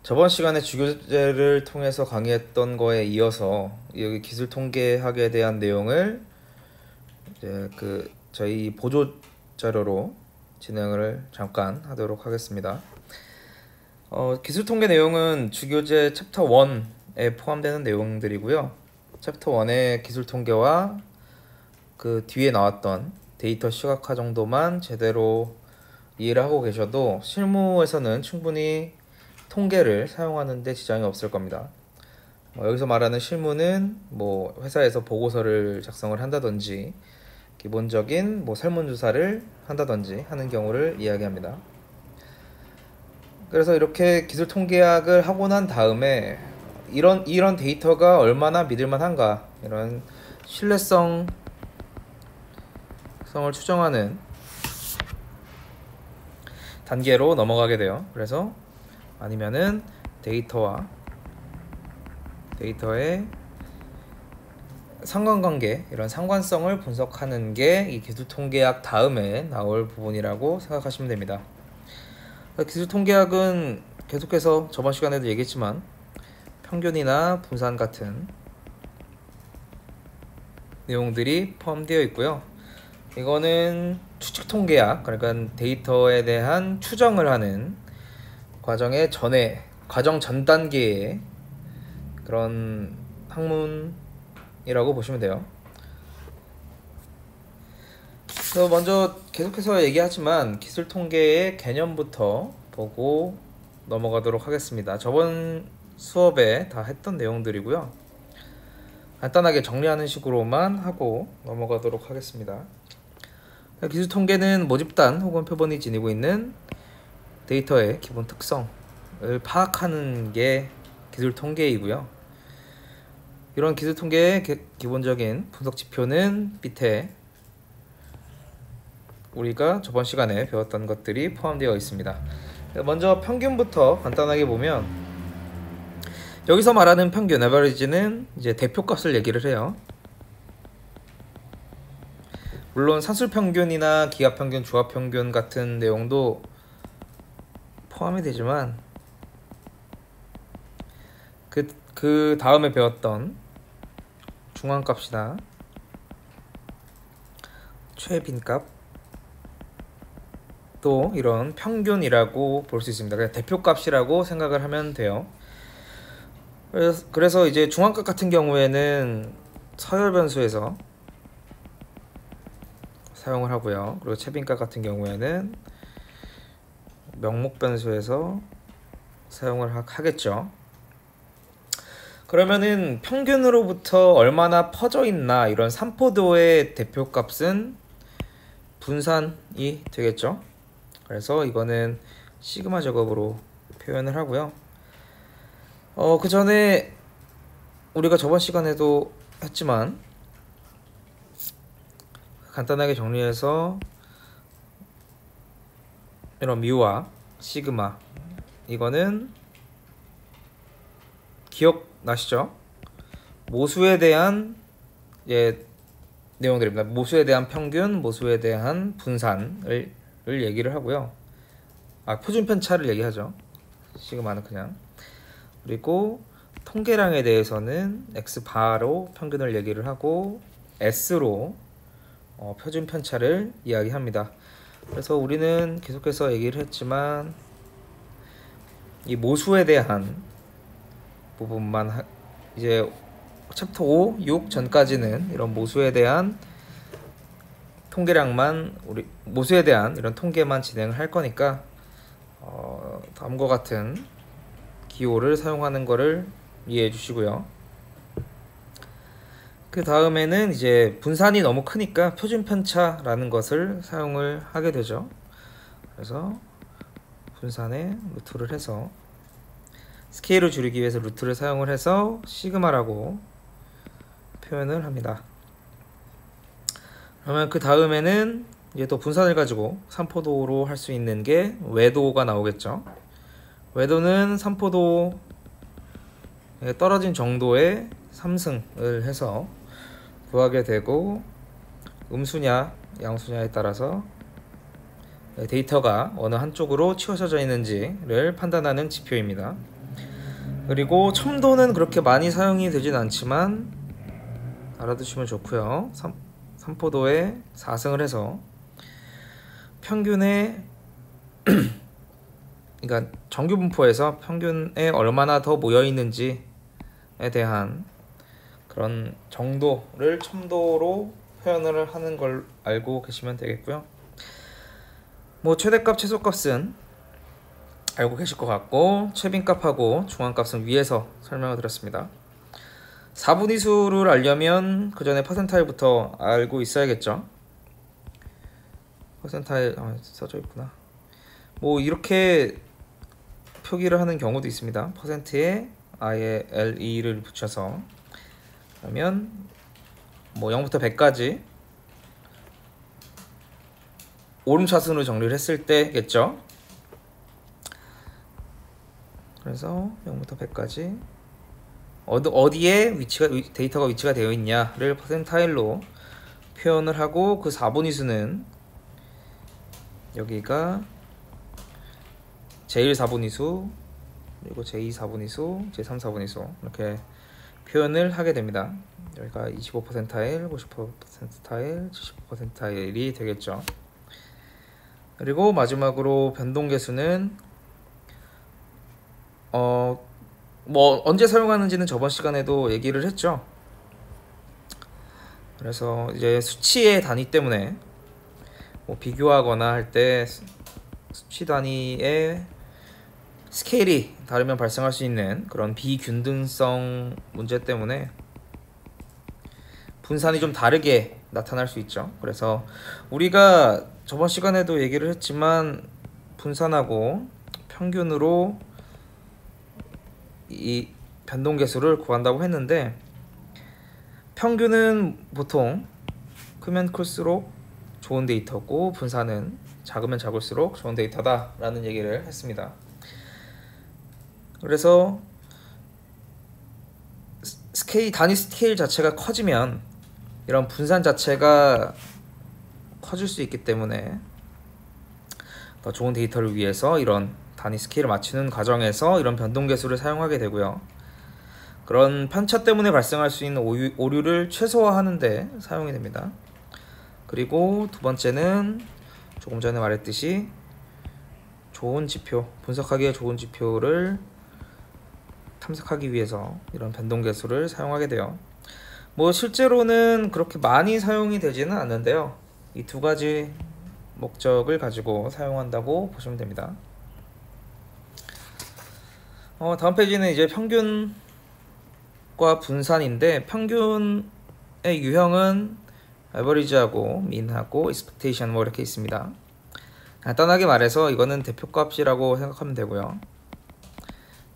저번 시간에 주교재를 통해서 강의했던 거에 이어서 여기 기술 통계학에 대한 내용을 이제 저희 보조 자료로 진행을 잠깐 하도록 하겠습니다. 기술 통계 내용은 주교재 챕터 1에 포함되는 내용들이고요. 챕터 1의 기술 통계와 그 뒤에 나왔던 데이터 시각화 정도만 제대로 이해를 하고 계셔도 실무에서는 충분히 통계를 사용하는 데 지장이 없을 겁니다. 여기서 말하는 실무는 회사에서 보고서를 작성을 한다든지 기본적인 설문조사를 한다든지 하는 경우를 이야기합니다. 그래서 이렇게 기술 통계학을 하고 난 다음에 이런 데이터가 얼마나 믿을만한가, 이런 신뢰성을 추정하는 단계로 넘어가게 돼요. 그래서 아니면은 데이터의 상관관계, 이런 상관성을 분석하는 게 이 기술 통계학 다음에 나올 부분이라고 생각하시면 됩니다. 기술 통계학은 계속해서 저번 시간에도 얘기했지만 평균이나 분산 같은 내용들이 포함되어 있고요. 이거는 추측 통계학, 그러니까 데이터에 대한 추정을 하는 과정 전 단계의 그런 학문이라고 보시면 돼요. 그래서 먼저 계속해서 얘기하지만 기술 통계의 개념부터 보고 넘어가도록 하겠습니다. 저번 수업에 다 했던 내용들이고요. 간단하게 정리하는 식으로만 하고 넘어가도록 하겠습니다. 기술 통계는 모집단 혹은 표본이 지니고 있는 데이터의 기본 특성을 파악하는 게 기술 통계이고요. 이런 기술 통계의 기본적인 분석 지표는 밑에 우리가 저번 시간에 배웠던 것들이 포함되어 있습니다. 먼저 평균부터 간단하게 보면, 여기서 말하는 평균, 에버리지는 이제 대표값을 얘기를 해요. 물론 산술평균이나 기하평균, 조합평균 같은 내용도 포함이 되지만 그 다음에 배웠던 중앙값이나 최빈값 또 이런 평균이라고 볼 수 있습니다. 그냥 대표값이라고 생각을 하면 돼요. 그래서 이제 중앙값 같은 경우에는 서열변수에서 사용을 하고요. 그리고 최빈값 같은 경우에는 명목변수에서 사용을 하겠죠. 그러면은 평균으로부터 얼마나 퍼져 있나, 이런 산포도의 대표값은 분산이 되겠죠. 그래서 이거는 시그마 제곱으로 표현을 하고요. 그 전에 우리가 저번 시간에도 했지만 간단하게 정리해서 이런 뮤와 시그마, 이거는 기억나시죠? 모수에 대한 내용들입니다. 모수에 대한 평균, 모수에 대한 분산을 얘기를 하고요. 표준 편차를 얘기하죠. 시그마는 그냥. 그리고 통계량에 대해서는 x바로 평균을 얘기를 하고 s로 표준 편차를 이야기합니다. 그래서 우리는 계속해서 얘기를 했지만 이 모수에 대한 부분만 이제 챕터 5, 6 전까지는 이런 모수에 대한 통계량만, 모수에 대한 이런 통계만 진행을 할 거니까 다음과 같은 기호를 사용하는 거를 이해해 주시고요. 그 다음에는 이제 분산이 너무 크니까 표준 편차라는 것을 사용을 하게 되죠. 그래서 분산에 루트를 해서 스케일을 줄이기 위해서 루트를 사용을 해서 시그마라고 표현을 합니다. 그러면 그 다음에는 이제 또 분산을 가지고 산포도로 할 수 있는 게 외도가 나오겠죠. 외도는 산포도에 떨어진 정도의 3승을 해서 구하게 되고, 음수냐 양수냐에 따라서 데이터가 어느 한쪽으로 치우쳐져 있는지를 판단하는 지표입니다. 그리고 첨도는 그렇게 많이 사용이 되진 않지만 알아두시면 좋고요. 3포도에 4승을 해서 평균에 그러니까 정규 분포에서 평균에 얼마나 더 모여 있는지에 대한 그런 정도를 첨도로 표현을 하는 걸 알고 계시면 되겠고요. 뭐 최대값, 최소값은 알고 계실 것 같고 최빈값하고 중앙값은 위에서 설명을 드렸습니다. 4분위수를 알려면 그 전에 퍼센타일부터 알고 있어야겠죠. 퍼센타일 써져 있구나. 뭐 이렇게 표기를 하는 경우도 있습니다. 퍼센트에 아예 LE를 붙여서 그러면 뭐 0부터 100까지 오름차순으로 정리를 했을 때겠죠. 그래서 0부터 100까지 어디에 데이터가 위치가 되어 있냐를 퍼센타일로 표현을 하고 그 4분위수는 여기가 제1 4분위수 그리고 제2 4분위수 제3 4분위수 이렇게 표현을 하게 됩니다. 여기가 25%타일, 50%타일, 75%타일이 되겠죠. 그리고 마지막으로 변동계수는 뭐 언제 사용하는지는 저번 시간에도 얘기를 했죠. 그래서 이제 수치의 단위 때문에 뭐 비교하거나 할 때 수치 단위의 스케일이 다르면 발생할 수 있는 그런 비균등성 문제 때문에 분산이 좀 다르게 나타날 수 있죠. 그래서 우리가 저번 시간에도 얘기를 했지만 분산하고 평균으로 이 변동계수를 구한다고 했는데 평균은 보통 크면 클수록 좋은 데이터고 분산은 작으면 작을수록 좋은 데이터다 라는 얘기를 했습니다. 그래서 단위 스케일 자체가 커지면 이런 분산 자체가 커질 수 있기 때문에 더 좋은 데이터를 위해서 이런 단위 스케일을 맞추는 과정에서 이런 변동계수를 사용하게 되고요. 그런 편차 때문에 발생할 수 있는 오류를 최소화하는 데 사용이 됩니다. 그리고 두 번째는 조금 전에 말했듯이 좋은 지표, 분석하기에 좋은 지표를 탐색하기 위해서 이런 변동계수를 사용하게 돼요. 뭐 실제로는 그렇게 많이 사용이 되지는 않는데요. 이 두 가지 목적을 가지고 사용한다고 보시면 됩니다. 다음 페이지는 이제 평균과 분산인데 평균의 유형은 에버리지하고 민하고 익스펙테이션 뭐 이렇게 있습니다. 간단하게 말해서 이거는 대표값이라고 생각하면 되고요.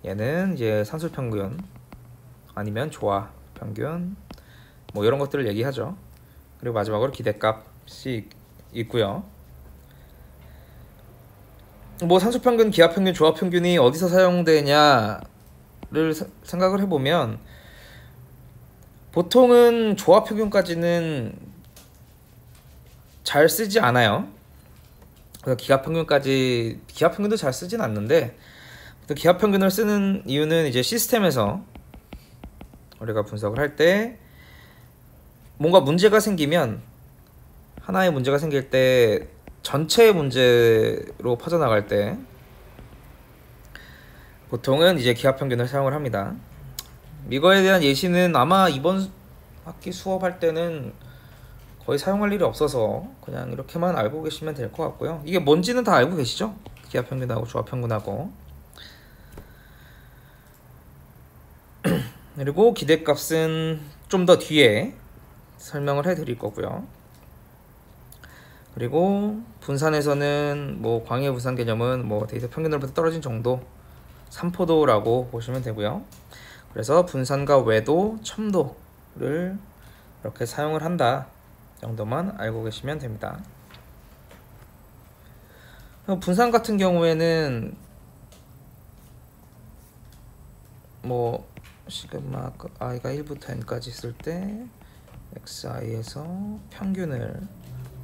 얘는 이제 산술평균 아니면 조화 평균 뭐 이런 것들을 얘기하죠. 그리고 마지막으로 기대값이 있고요. 뭐 산술평균, 기하평균, 조합평균이 어디서 사용되냐를 생각을 해보면 보통은 조합평균까지는 잘 쓰지 않아요. 그래서 기하평균도 잘 쓰진 않는데 기하평균을 쓰는 이유는 이제 시스템에서 우리가 분석을 할 때 뭔가 문제가 생기면 하나의 문제가 생길 때 전체의 문제로 퍼져나갈 때 보통은 이제 기하평균을 사용을 합니다. 이거에 대한 예시는 아마 이번 학기 수업할 때는 거의 사용할 일이 없어서 그냥 이렇게만 알고 계시면 될 것 같고요. 이게 뭔지는 다 알고 계시죠? 기하평균하고 조합평균하고. 그리고 기대값은 좀 더 뒤에 설명을 해드릴 거고요. 그리고 분산에서는 뭐 광해 분산 개념은 뭐 데이터 평균으로부터 떨어진 정도 3포도라고 보시면 되고요. 그래서 분산과 외도, 첨도를 이렇게 사용을 한다 정도만 알고 계시면 됩니다. 분산 같은 경우에는 뭐 시그마 i가 1부터 n까지 있을 때 xi에서 평균을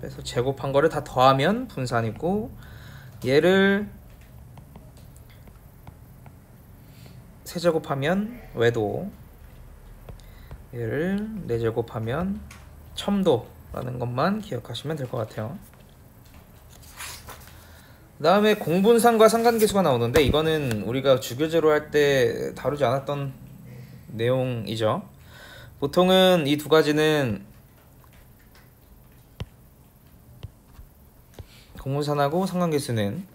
빼서 제곱한 거를 다 더하면 분산이고 얘를 세제곱하면 외도, 얘를 4제곱하면 첨도라는 것만 기억하시면 될 것 같아요. 그 다음에 공분상과 상관계수가 나오는데 이거는 우리가 주교제로 할 때 다루지 않았던 내용이죠. 보통은 이 두 가지는 공분산하고 상관계수는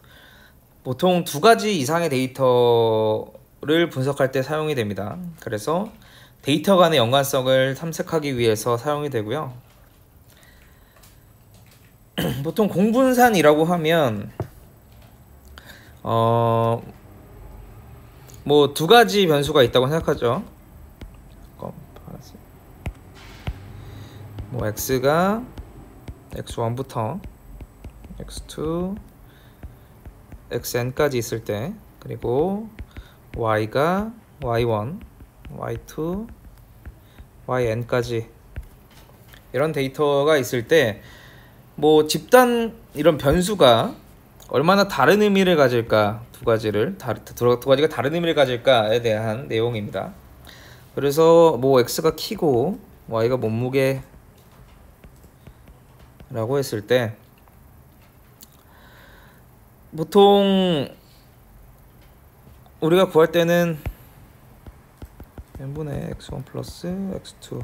보통 두 가지 이상의 데이터를 분석할 때 사용이 됩니다. 그래서 데이터 간의 연관성을 탐색하기 위해서 사용이 되고요. 보통 공분산이라고 하면 뭐 두 가지 변수가 있다고 생각하죠. 뭐 x가 x1부터 x2, xn까지 있을 때, 그리고 y가 y1, y2, yn까지 이런 데이터가 있을 때 뭐 집단 이런 변수가 얼마나 다른 의미를 가질까, 두 가지가 다른 의미를 가질까에 대한 내용입니다. 그래서 뭐 x가 키고 y가 몸무게라고 했을 때 보통 우리가 구할 때는 n분의 x1 플러스 x2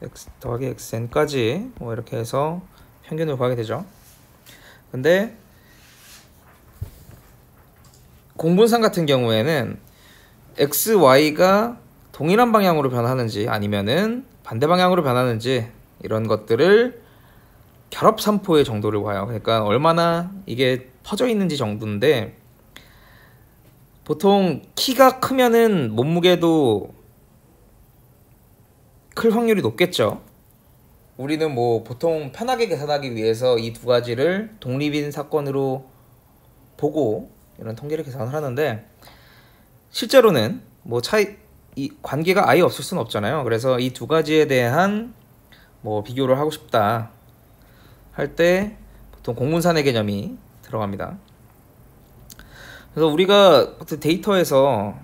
x 더하기 xn까지 뭐 이렇게 해서 평균을 구하게 되죠. 근데 공분상 같은 경우에는 x, y가 동일한 방향으로 변하는지 아니면은 반대 방향으로 변하는지 이런 것들을 결합산포의 정도를 봐요. 그러니까 얼마나 이게 퍼져 있는지 정도인데, 보통 키가 크면은 몸무게도 클 확률이 높겠죠. 우리는 뭐 보통 편하게 계산하기 위해서 이 두 가지를 독립인 사건으로 보고 이런 통계를 계산을 하는데, 실제로는 뭐 이 관계가 아예 없을 수는 없잖아요. 그래서 이 두 가지에 대한 뭐 비교를 하고 싶다 할 때 보통 공분산의 개념이 들어갑니다. 그래서 우리가 데이터에서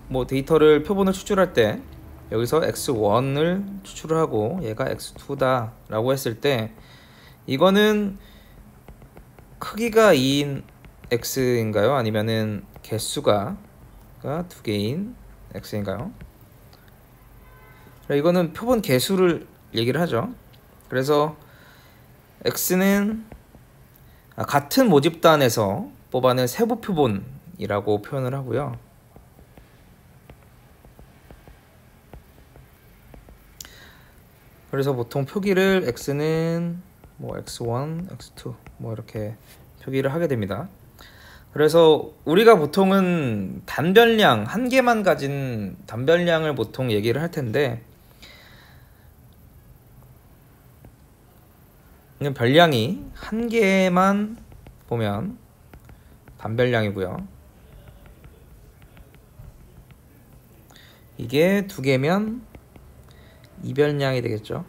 뭐 데이터를 표본을 추출할 때 여기서 x1을 추출을 하고 얘가 x2다 라고 했을 때 이거는 크기가 2인 x인가요? 아니면은 개수가 두 개인 x인가요? 이거는 표본 개수를 얘기를 하죠. 그래서 x는 같은 모집단에서 뽑아낸 세부 표본이라고 표현을 하고요. 그래서 보통 표기를 x는 뭐 x1, x2 뭐 이렇게 표기를 하게 됩니다. 그래서 우리가 보통은 단별량 한 개만 가진 단별량을 보통 얘기를 할 텐데, 별량이 한 개만 보면 단별량이고요. 이게 두 개면 이별량이 되겠죠.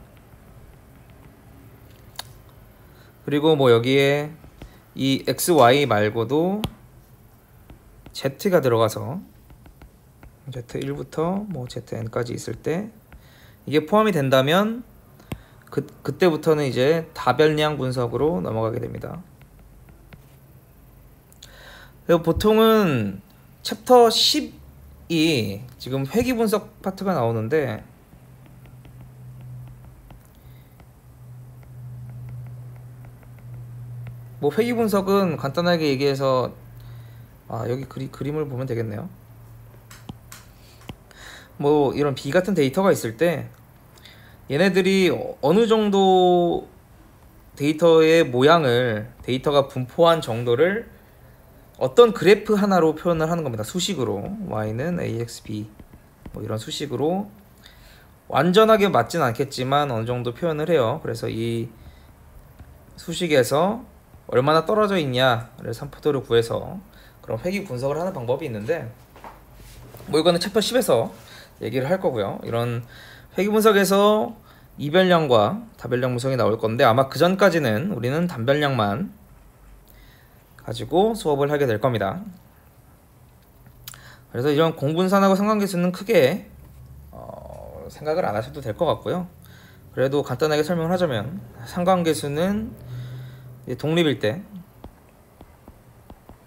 그리고 뭐 여기에 이 XY 말고도 Z가 들어가서 Z1부터 뭐 ZN까지 있을 때 이게 포함이 된다면 그때부터는 이제 다별량 분석으로 넘어가게 됩니다. 그리고 보통은 챕터 10이 지금 회귀 분석 파트가 나오는데, 뭐 회귀 분석은 간단하게 얘기해서 여기 그림을 보면 되겠네요. 뭐 이런 B 같은 데이터가 있을 때 얘네들이 어느 정도 데이터의 모양을, 데이터가 분포한 정도를 어떤 그래프 하나로 표현을 하는 겁니다. 수식으로 y는 axb 뭐 이런 수식으로 완전하게 맞진 않겠지만 어느 정도 표현을 해요. 그래서 이 수식에서 얼마나 떨어져 있냐를 산포도를 구해서 그런 회귀 분석을 하는 방법이 있는데, 뭐 이거는 챕터 10에서 얘기를 할 거고요. 이런 회귀 분석에서 이별량과 다별량 분석이 나올 건데, 아마 그 전까지는 우리는 단별량만 가지고 수업을 하게 될 겁니다. 그래서 이런 공분산하고 상관계수는 크게 생각을 안 하셔도 될 것 같고요. 그래도 간단하게 설명을 하자면 상관계수는 독립일 때,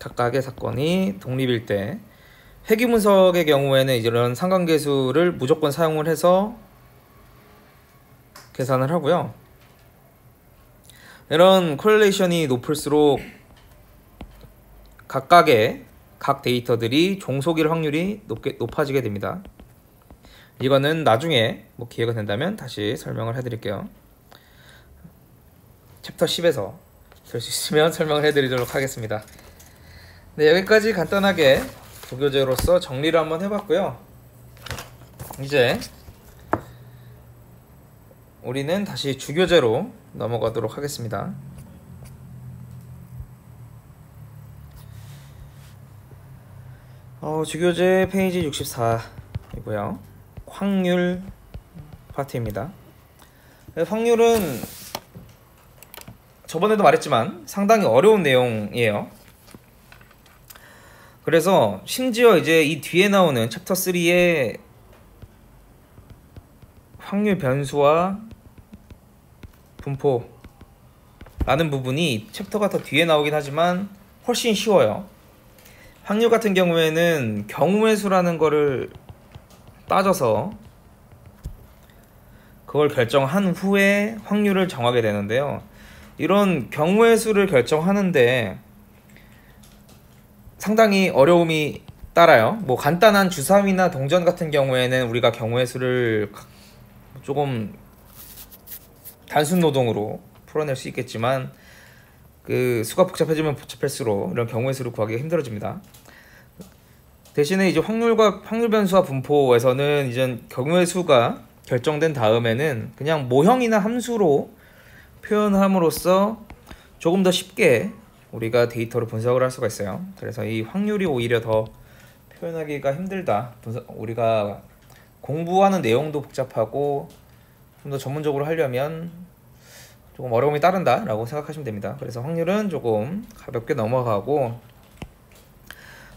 각각의 사건이 독립일 때, 회귀문석의 경우에는 이런 상관계수를 무조건 사용을 해서 계산을 하고요. 이런 코렐레이션이 높을수록 각각의 각 데이터들이 종속일 확률이 높아지게 됩니다. 이거는 나중에 뭐 기회가 된다면 다시 설명을 해드릴게요. 챕터 10에서 될 수 있으면 설명을 해드리도록 하겠습니다. 네, 여기까지 간단하게 부교재로서 정리를 한번 해봤고요. 이제 우리는 다시 주교재로 넘어가도록 하겠습니다. 주교재 페이지 64이고요. 확률 파트입니다. 확률은 저번에도 말했지만 상당히 어려운 내용이에요. 그래서 심지어 이제 이 뒤에 나오는 챕터 3의 확률 변수와 분포라는 부분이 챕터가 더 뒤에 나오긴 하지만 훨씬 쉬워요. 확률 같은 경우에는 경우의 수라는 거를 따져서 그걸 결정한 후에 확률을 정하게 되는데요. 이런 경우의 수를 결정하는데 상당히 어려움이 따라요. 뭐 간단한 주사위나 동전 같은 경우에는 우리가 경우의 수를 조금 단순 노동으로 풀어낼 수 있겠지만 그 수가 복잡해지면 복잡할수록 이런 경우의 수를 구하기가 힘들어집니다. 대신에 이제 확률 변수와 분포에서는 이제 경우의 수가 결정된 다음에는 그냥 모형이나 함수로 표현함으로써 조금 더 쉽게 우리가 데이터를 분석을 할 수가 있어요. 그래서 이 확률이 오히려 더 표현하기가 힘들다. 우리가 공부하는 내용도 복잡하고 좀 더 전문적으로 하려면 조금 어려움이 따른다 라고 생각하시면 됩니다. 그래서 확률은 조금 가볍게 넘어가고,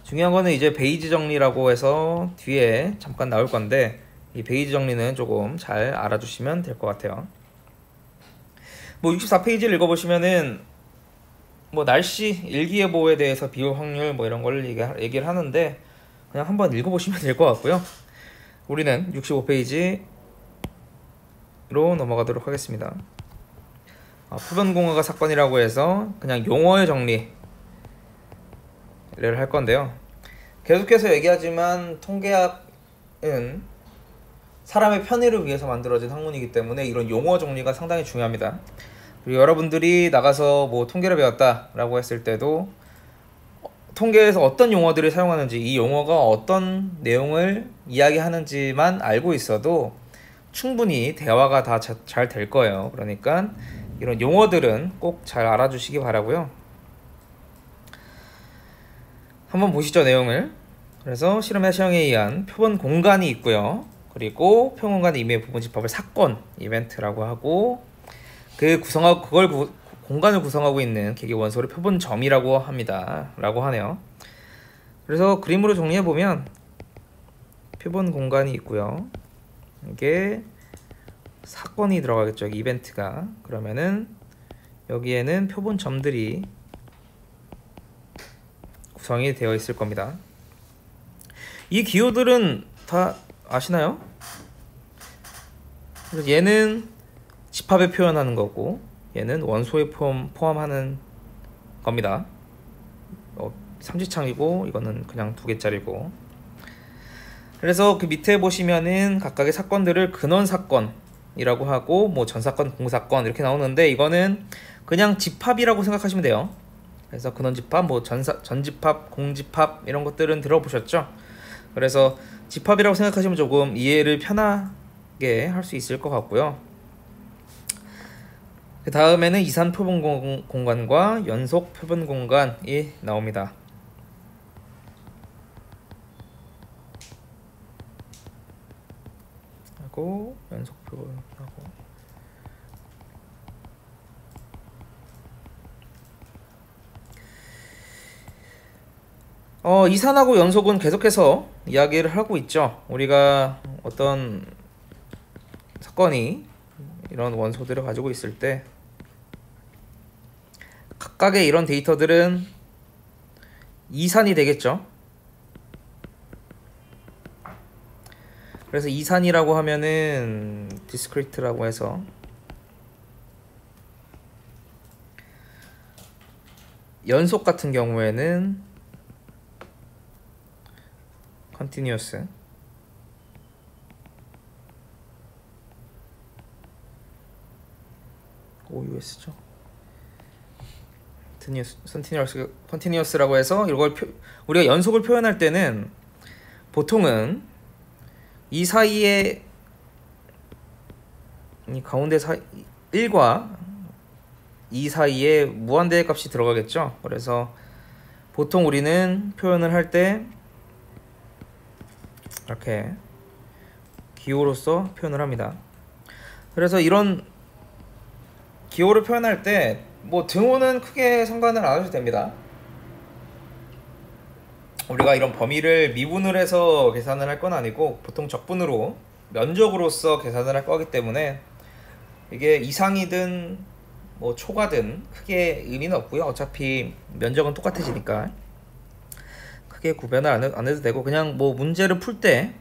중요한 거는 이제 베이지 정리라고 해서 뒤에 잠깐 나올 건데 이 베이지 정리는 조금 잘 알아주시면 될 것 같아요. 뭐 64페이지를 읽어보시면은 뭐 날씨, 일기예보에 대해서 비올 확률 뭐 이런 걸 얘기를 하는데 그냥 한번 읽어보시면 될 것 같고요. 우리는 65페이지로 넘어가도록 하겠습니다. 표본공화가 사건이라고 해서 그냥 용어의 정리를 할 건데요. 계속해서 얘기하지만 통계학은 사람의 편의를 위해서 만들어진 학문이기 때문에 이런 용어 정리가 상당히 중요합니다. 그리고 여러분들이 나가서 뭐 통계를 배웠다 라고 했을 때도 통계에서 어떤 용어들을 사용하는지, 이 용어가 어떤 내용을 이야기하는지만 알고 있어도 충분히 대화가 다 잘 될 거예요. 그러니까 이런 용어들은 꼭 잘 알아주시기 바라고요. 한번 보시죠, 내용을. 그래서 실험의 시행에 의한 표본 공간이 있고요. 그리고 표본 공간의 임의의 부분 집합을 사건, 이벤트라고 하고, 공간을 구성하고 있는 개개 원소를 표본점이라고 합니다. 라고 하네요. 그래서 그림으로 정리해 보면 표본 공간이 있고요. 이게 사건이 들어가겠죠. 이벤트가. 그러면은 여기에는 표본점들이 구성이 되어 있을 겁니다. 이 기호들은 다 아시나요? 그래서 얘는 집합에 표현하는 거고 얘는 원소에 포함하는 겁니다. 삼지창이고 이거는 그냥 2개짜리고. 그래서 그 밑에 보시면은 각각의 사건들을 근원사건이라고 하고 뭐 전사건, 공사건 이렇게 나오는데 이거는 그냥 집합이라고 생각하시면 돼요. 그래서 근원집합, 뭐 전집합, 공집합 이런 것들은 들어보셨죠? 그래서 집합이라고 생각하시면 조금 이해를 편하게 할 수 있을 것 같고요. 그 다음에는 이산 표본 공간과 연속 표본 공간이 나옵니다. 하고 연속 표본하고 이산하고 연속은 계속해서 이야기를 하고 있죠. 우리가 어떤 사건이 이런 원소들을 가지고 있을 때 각각의 이런 데이터들은 이산이 되겠죠. 그래서 이산이라고 하면은 discrete라고 해서 연속 같은 경우에는 continuous, OUS죠. continuous라고 해서 이걸 우리가 연속을 표현할 때는 보통은 이 사이에 이 가운데 1과 2 사이에 무한대의 값이 들어가겠죠. 그래서 보통 우리는 표현을 할 때 이렇게 기호로서 표현을 합니다. 그래서 이런 기호를 표현할 때 뭐 등호는 크게 상관을 안 하셔도 됩니다. 우리가 이런 범위를 미분을 해서 계산을 할 건 아니고 보통 적분으로 면적으로서 계산을 할 거기 때문에 이게 이상이든 뭐 초과든 크게 의미는 없고요. 어차피 면적은 똑같아지니까 크게 구별을 안 해도 되고, 그냥 뭐 문제를 풀 때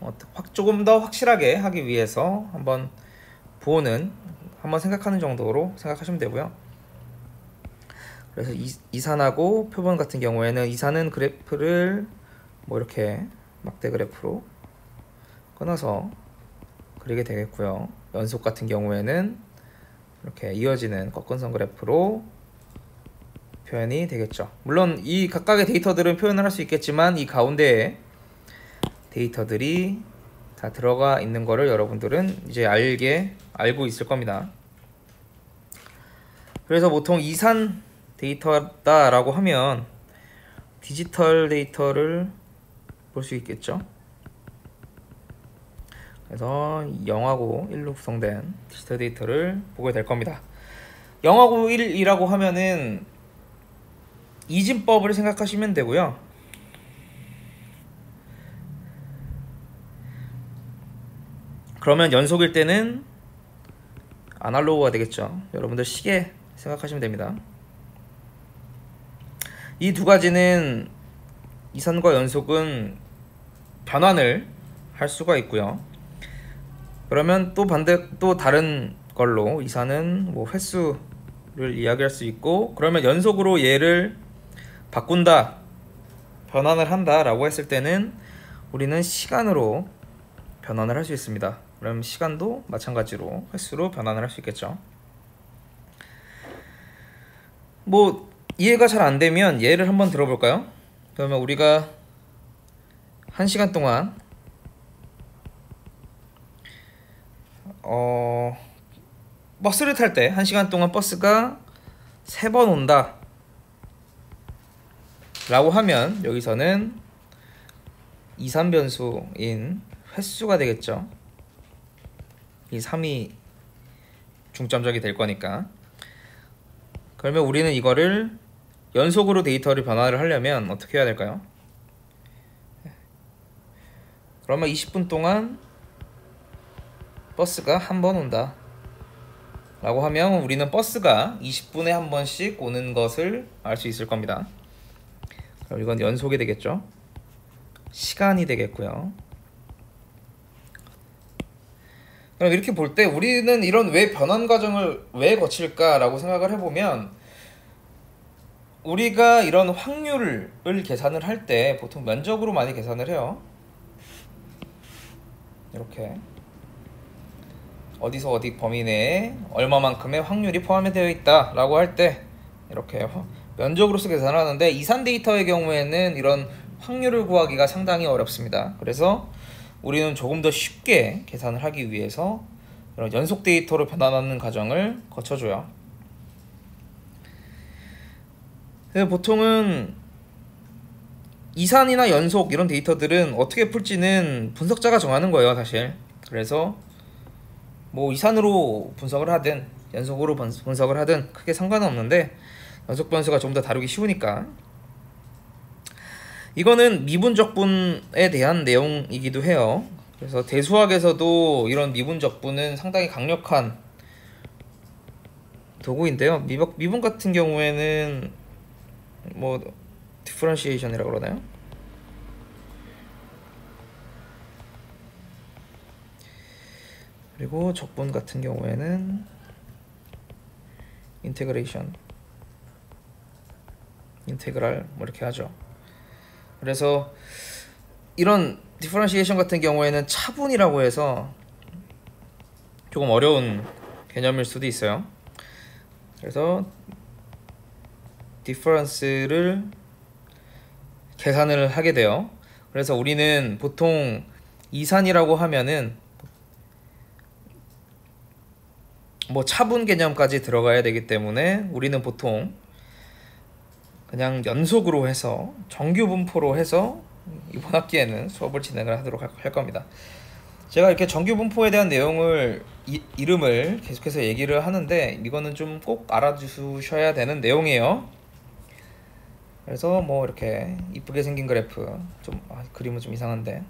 조금 더 확실하게 하기 위해서 한번 부호는 한번 생각하는 정도로 생각하시면 되고요. 그래서 이산하고 표본 같은 경우에는 이산은 그래프를 뭐 이렇게 막대 그래프로 끊어서 그리게 되겠고요. 연속 같은 경우에는 이렇게 이어지는 꺾은선 그래프로 표현이 되겠죠. 물론 이 각각의 데이터들은 표현을 할 수 있겠지만 이 가운데에 데이터들이 다 들어가 있는 거를 여러분들은 이제 알고 있을 겁니다. 그래서 보통 이산 데이터다라고 하면 디지털 데이터를 볼 수 있겠죠. 그래서 0하고 1로 구성된 디지털 데이터를 보게 될 겁니다. 0하고 1이라고 하면은 이진법을 생각하시면 되고요. 그러면 연속일 때는 아날로그가 되겠죠. 여러분들 시계 생각하시면 됩니다. 이 두 가지는 이산과 연속은 변환을 할 수가 있고요. 그러면 또 다른 걸로 이산은 뭐 횟수를 이야기할 수 있고, 그러면 연속으로 얘를 바꾼다, 변환을 한다 라고 했을 때는 우리는 시간으로 변환을 할 수 있습니다. 그럼 시간도 마찬가지로 횟수로 변환을 할 수 있겠죠. 뭐 이해가 잘 안 되면 예를 한번 들어볼까요? 그러면 우리가 1시간 동안 버스를 탈 때 1시간 동안 버스가 3번 온다 라고 하면 여기서는 이산 변수인 횟수가 되겠죠. 이 3이 중점적이 될 거니까. 그러면 우리는 이거를 연속으로 데이터를 변화를 하려면 어떻게 해야 될까요? 그러면 20분 동안 버스가 한 번 온다 라고 하면 우리는 버스가 20분에 한 번씩 오는 것을 알 수 있을 겁니다. 그럼 이건 연속이 되겠죠. 시간이 되겠고요. 그럼 이렇게 볼 때 우리는 이런 왜 변환 과정을 왜 거칠까 라고 생각을 해보면, 우리가 이런 확률을 계산을 할 때 보통 면적으로 많이 계산을 해요. 이렇게 어디서 어디 범위 내에 얼마만큼의 확률이 포함되어 있다 라고 할 때 이렇게 면적으로서 계산을 하는데, 이산 데이터의 경우에는 이런 확률을 구하기가 상당히 어렵습니다. 그래서 우리는 조금 더 쉽게 계산을 하기 위해서 이런 연속 데이터로 변환하는 과정을 거쳐줘요. 보통은 이산이나 연속 이런 데이터들은 어떻게 풀지는 분석자가 정하는 거예요, 사실. 그래서 뭐 이산으로 분석을 하든 연속으로 분석을 하든 크게 상관은 없는데, 연속 변수가 좀 더 다루기 쉬우니까 이거는 미분적분에 대한 내용이기도 해요. 그래서 대수학에서도 이런 미분적분은 상당히 강력한 도구인데요. 미분 같은 경우에는 뭐 디퍼런시에이션이라고 그러나요? 그리고 적분 같은 경우에는 인테그레이션, 인테그랄 뭐 이렇게 하죠. 그래서 이런 디퍼런시에이션 같은 경우에는 차분이라고 해서 조금 어려운 개념일 수도 있어요. 그래서 디퍼런스를 계산을 하게 돼요. 그래서 우리는 보통 이산이라고 하면은 뭐 차분 개념까지 들어가야 되기 때문에 우리는 보통 그냥 연속으로 해서 정규 분포로 해서 이번 학기에는 수업을 진행을 하도록 할 겁니다. 제가 이렇게 정규 분포에 대한 내용을 이름을 계속해서 얘기를 하는데 이거는 좀 꼭 알아주셔야 되는 내용이에요. 그래서 뭐 이렇게 이쁘게 생긴 그래프, 좀 그림은 좀 이상한데,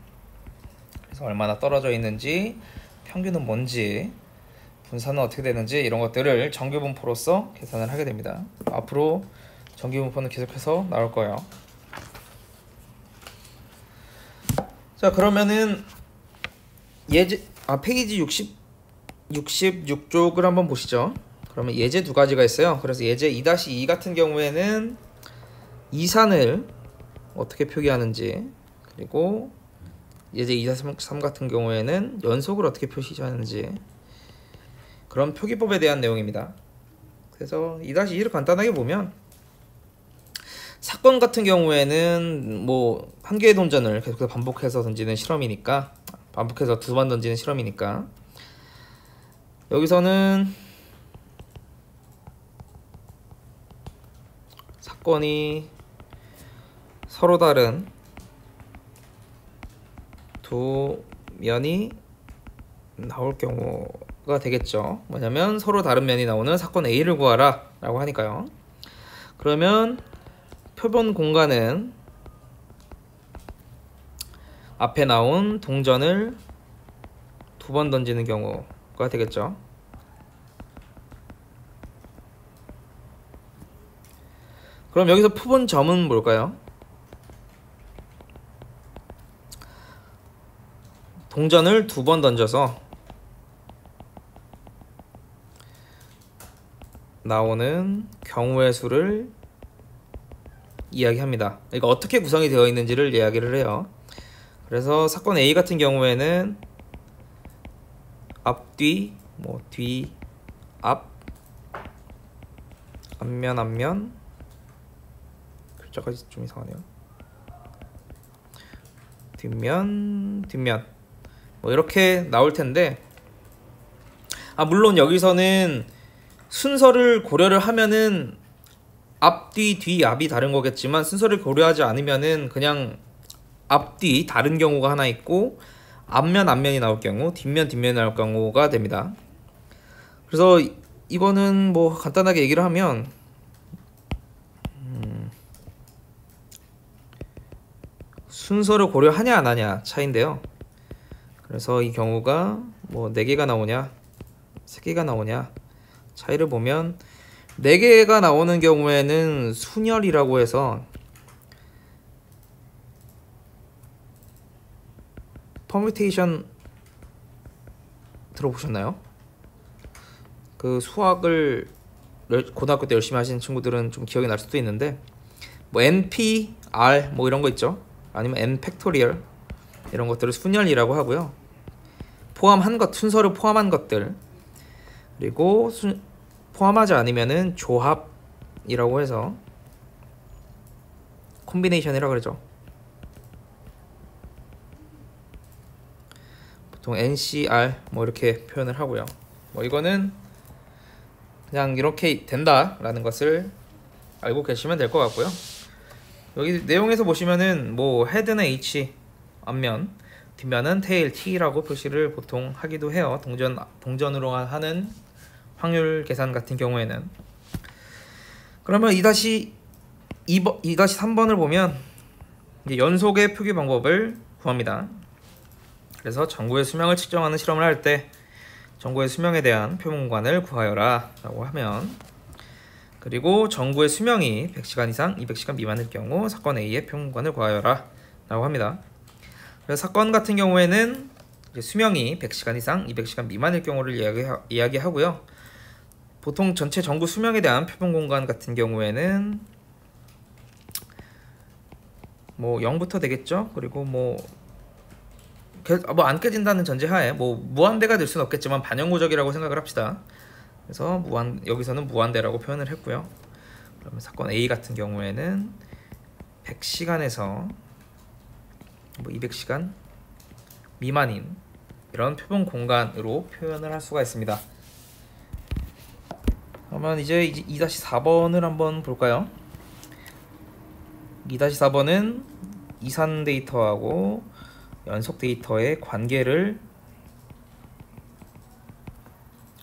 그래서 얼마나 떨어져 있는지, 평균은 뭔지, 분산은 어떻게 되는지 이런 것들을 정규 분포로서 계산을 하게 됩니다. 앞으로 정규 분포는 계속해서 나올 거예요. 자, 그러면은 페이지 66쪽을 한번 보시죠. 그러면 예제 두 가지가 있어요. 그래서 예제 2-2 같은 경우에는 이산을 어떻게 표기하는지, 그리고 예제 2-3 같은 경우에는 연속을 어떻게 표시하는지, 그런 표기법에 대한 내용입니다. 그래서 2-2를 간단하게 보면, 사건 같은 경우에는 뭐 한 개의 동전을 계속해서 반복해서 던지는 실험이니까, 반복해서 2번 던지는 실험이니까, 여기서는 사건이 서로 다른 두 면이 나올 경우가 되겠죠. 뭐냐면 서로 다른 면이 나오는 사건 A를 구하라 라고 하니까요. 그러면 표본 공간은 앞에 나온 동전을 2번 던지는 경우가 되겠죠. 그럼 여기서 표본 점은 뭘까요? 동전을 2번 던져서 나오는 경우의 수를 이야기합니다. 그러니까 어떻게 구성이 되어 있는지를 이야기를 해요. 그래서 사건 A 같은 경우에는 앞뒤, 뭐 뒤, 앞, 앞면, 앞면, 글자가 좀 이상하네요. 뒷면, 뒷면, 뭐 이렇게 나올 텐데, 물론 여기서는 순서를 고려를 하면은 앞뒤, 뒤, 앞이 다른 거겠지만, 순서를 고려하지 않으면은 그냥 앞뒤 다른 경우가 하나 있고, 앞면, 앞면이 나올 경우, 뒷면, 뒷면이 나올 경우가 됩니다. 그래서 이거는 뭐 간단하게 얘기를 하면, 순서를 고려하냐 안 하냐 차이인데요. 그래서 이 경우가 뭐 4개가 나오냐 3개가 나오냐 차이를 보면, 4개가 나오는 경우에는 순열이라고 해서 퍼뮤테이션 들어보셨나요? 그 수학을 고등학교 때 열심히 하신 친구들은 좀 기억이 날 수도 있는데, 뭐 NP, R 뭐 이런 거 있죠. 아니면 N 팩토리얼 이런 것들을 순열이라고 하고요. 포함한 것, 순서를 포함한 것들, 그리고 포함하지 않으면은 조합이라고 해서 콤비네이션이라고 그러죠. 보통 NCR 뭐 이렇게 표현을 하고요. 뭐 이거는 그냥 이렇게 된다라는 것을 알고 계시면 될 것 같고요. 여기 내용에서 보시면은 뭐 헤드는 H, 앞면, 뒷면은 테일 T라고 표시를 보통 하기도 해요. 동전으로 하는 확률 계산 같은 경우에는. 그러면 2-3번을 보면 이제 연속의 표기 방법을 구합니다. 그래서 전구의 수명을 측정하는 실험을 할 때 전구의 수명에 대한 표본 공간을 구하여라 라고 하면, 그리고 전구의 수명이 100시간 이상 200시간 미만일 경우 사건 A의 표본 공간을 구하여라 라고 합니다. 그래서 사건 같은 경우에는 이제 수명이 100시간 이상 200시간 미만일 경우를 이야기하고요. 보통 전체 전구 수명에 대한 표본 공간 같은 경우에는 뭐 0부터 되겠죠. 그리고 뭐 안 깨진다는 전제하에 뭐 무한대가 될 수는 없겠지만 반영구적이라고 생각을 합시다. 그래서 여기서는 무한대라고 표현을 했고요. 그러면 사건 A 같은 경우에는 100시간에서 뭐 200시간 미만인 이런 표본 공간으로 표현을 할 수가 있습니다. 그러면 이제 2-4번을 한번 볼까요? 2-4번은 이산 데이터하고 연속 데이터의 관계를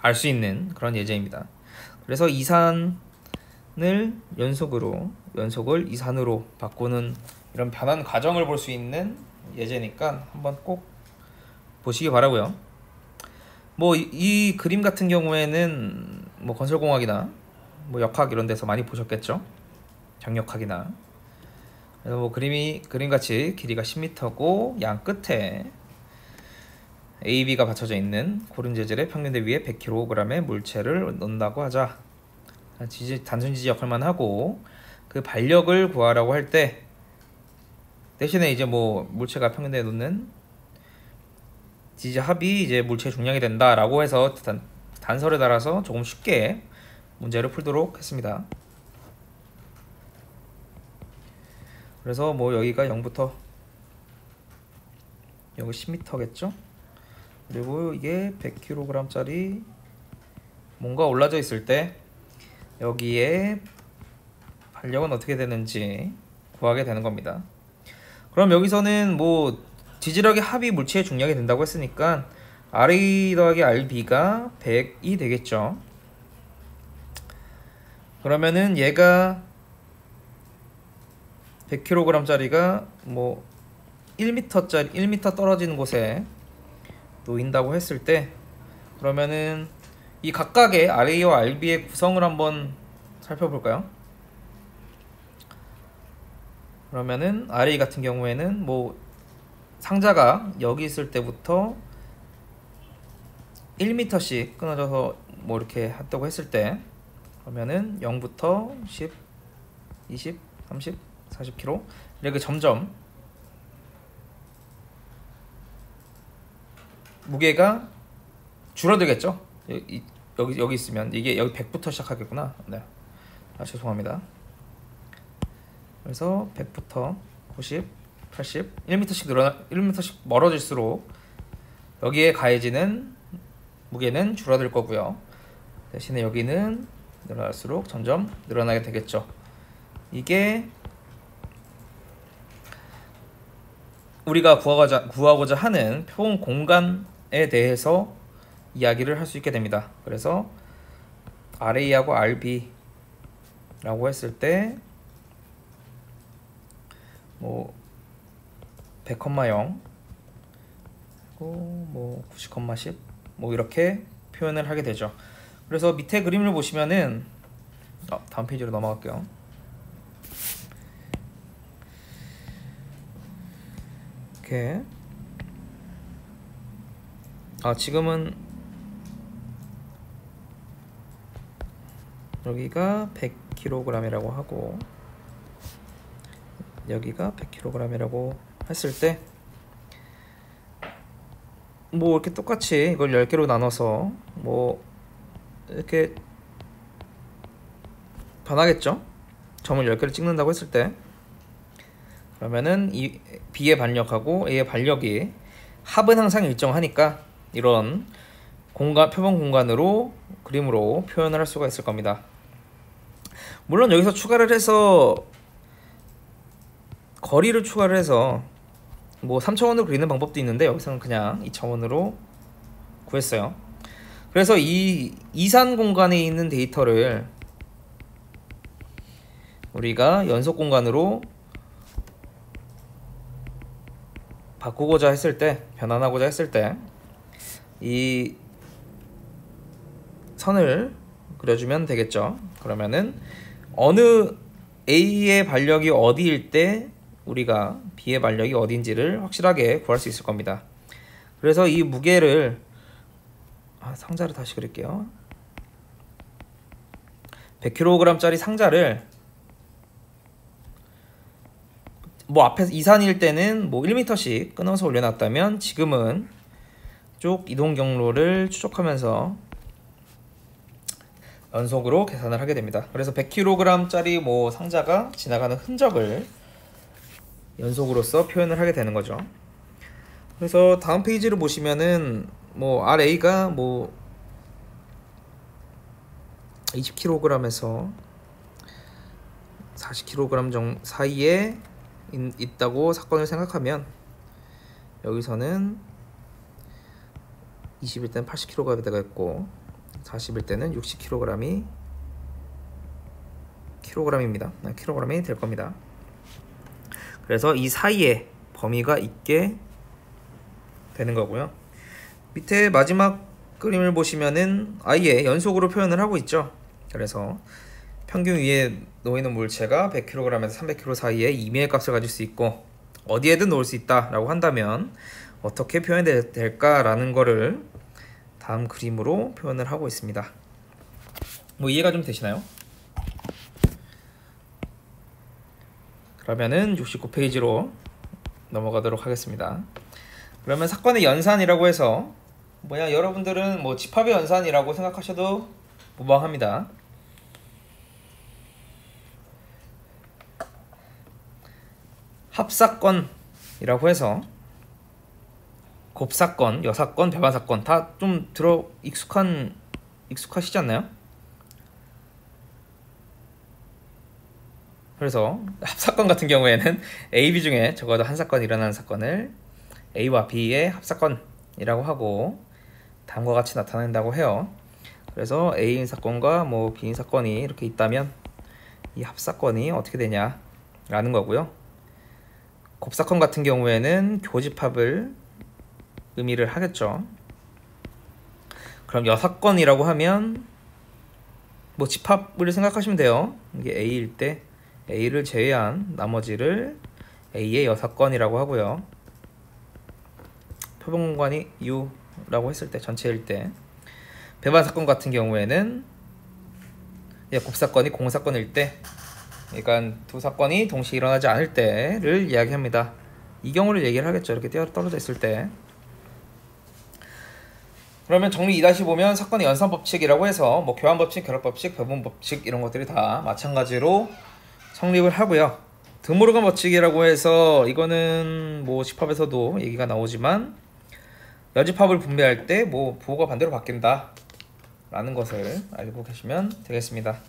알 수 있는 그런 예제입니다. 그래서 이산을 연속을 이산으로 바꾸는 이런 변환 과정을 볼 수 있는 예제니까 한번 꼭 보시기 바라고요. 뭐 이 그림 같은 경우에는 뭐 건설공학이나 뭐 역학 이런 데서 많이 보셨겠죠. 정역학이나. 그래서 뭐 그림같이 길이가 10m고 양 끝에 AB가 받쳐져 있는 고른 재질의 평면대 위에 100kg의 물체를 넣는다고 하자. 단순 지지 역할만 하고 그 발력을 구하라고 할 때 대신에 이제 뭐 물체가 평면대에 놓는 지지 합이 이제 물체 중량이 된다라고 해서 단서를 달아서 조금 쉽게 문제를 풀도록 했습니다. 그래서 뭐 여기가 0부터 여기 10m겠죠. 그리고 이게 100kg 짜리 뭔가 올라져 있을 때 여기에 발력은 어떻게 되는지 구하게 되는 겁니다. 그럼 여기서는 뭐 지지력의 합이 물체의 중량이 된다고 했으니까 RA 더하기 RB가 100이 되겠죠. 그러면은 얘가 100kg 짜리가 뭐 1m 떨어지는 곳에 놓인다고 했을 때, 그러면은 이 각각의 RA와 RB의 구성을 한번 살펴볼까요? 그러면은 RA 같은 경우에는 뭐 상자가 여기 있을 때부터 1m씩 끊어져서 뭐 이렇게 한다고 했을 때, 그러면은 0부터 10, 20, 30, 40kg 이렇게 점점 무게가 줄어들겠죠. 여기 있으면 이게 여기 100부터 시작하겠구나. 네. 죄송합니다. 그래서 100부터 90, 80, 1m씩 멀어질수록 여기에 가해지는 무게는 줄어들 거고요. 대신에 여기는 늘어날수록 점점 늘어나게 되겠죠. 이게 우리가 구하고자 하는 표본 공간에 대해서 이야기를 할 수 있게 됩니다. 그래서 RA하고 RB라고 했을 때 뭐 100,0 그리고 뭐 90,10 뭐 이렇게 표현을 하게 되죠. 그래서 밑에 그림을 보시면은 다음 페이지로 넘어갈게요. 이렇게 지금은 여기가 100kg이라고 하고 여기가 100kg이라고 했을 때 뭐 이렇게 똑같이 이걸 10개로 나눠서 뭐 이렇게 변하겠죠. 점을 10개를 찍는다고 했을 때, 그러면은 이 B의 반력하고 A의 반력이 합은 항상 일정하니까 이런 표본 공간으로 그림으로 표현을 할 수가 있을 겁니다. 물론 여기서 추가를 해서 거리를 추가를 해서 뭐 3차원으로 그리는 방법도 있는데 여기서는 그냥 2차원으로 구했어요. 그래서 이 이산 공간에 있는 데이터를 우리가 연속 공간으로 바꾸고자 했을 때, 변환하고자 했을 때 이 선을 그려주면 되겠죠. 그러면은 어느 A의 반력이 어디일 때 우리가 B의 반력이 어딘지를 확실하게 구할 수 있을 겁니다. 그래서 이 무게를 상자를 다시 그릴게요. 100kg짜리 상자를 뭐 앞에서 이산일 때는 뭐 1m씩 끊어서 올려놨다면 지금은 쭉 이동 경로를 추적하면서 연속으로 계산을 하게 됩니다. 그래서 100kg짜리 뭐 상자가 지나가는 흔적을 연속으로서 표현을 하게 되는 거죠. 그래서 다음 페이지를 보시면은 뭐 RA가 뭐 20kg에서 40kg 정도 사이에 있다고 사건을 생각하면 여기서는 20일 때는 80kg가 되겠고 40일 때는 60kg이 킬로그램이 될 겁니다. 그래서 이 사이에 범위가 있게 되는 거고요. 밑에 마지막 그림을 보시면은 아예 연속으로 표현을 하고 있죠. 그래서 평균 위에 놓이는 물체가 100kg에서 300kg 사이에 임의의 값을 가질 수 있고 어디에든 놓을 수 있다라고 한다면 어떻게 표현될까라는 거를 다음 그림으로 표현을 하고 있습니다. 뭐 이해가 좀 되시나요? 그러면은 69페이지로 넘어가도록 하겠습니다. 그러면 사건의 연산이라고 해서 여러분들은 뭐 집합의 연산이라고 생각하셔도 무방합니다. 합사건이라고 해서 곱사건, 여사건, 배반사건 다 좀 익숙하시지 않나요? 그래서 합사건 같은 경우에는 A, B 중에 적어도 한 사건이 일어나는 사건을 A와 B의 합사건이라고 하고 다음과 같이 나타낸다고 해요. 그래서 A인 사건과 뭐 B인 사건이 이렇게 있다면 이 합사건이 어떻게 되냐라는 거고요. 곱사건 같은 경우에는 교집합을 의미를 하겠죠. 그럼 여사건이라고 하면 뭐 집합을 생각하시면 돼요. 이게 A일 때 A를 제외한 나머지를 A의 여사건이라고 하고요. 표본 공간이 U라고 했을 때 전체일 때 배반사건 같은 경우에는 곱사건이 공사건일 때 그러니까 두 사건이 동시에 일어나지 않을 때를 이야기합니다. 이 경우를 얘기를 하겠죠. 이렇게 떨어져 있을 때. 그러면 정리 2-5면 사건의 연산법칙이라고 해서 뭐 교환법칙, 결합법칙, 배분법칙 이런 것들이 다 마찬가지로 성립을 하고요. 드모르간 법칙이라고 해서 이거는 뭐 집합에서도 얘기가 나오지만 여집합을 분배할 때 뭐 부호가 반대로 바뀐다 라는 것을 알고 계시면 되겠습니다.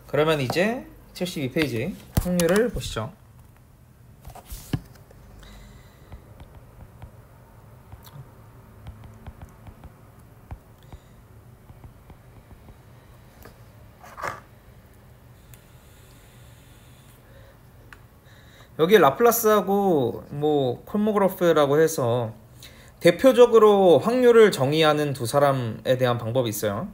그러면 이제 72페이지 확률을 보시죠. 여기 라플라스하고 뭐 콜모그래프라고 해서 대표적으로 확률을 정의하는 두 사람에 대한 방법이 있어요.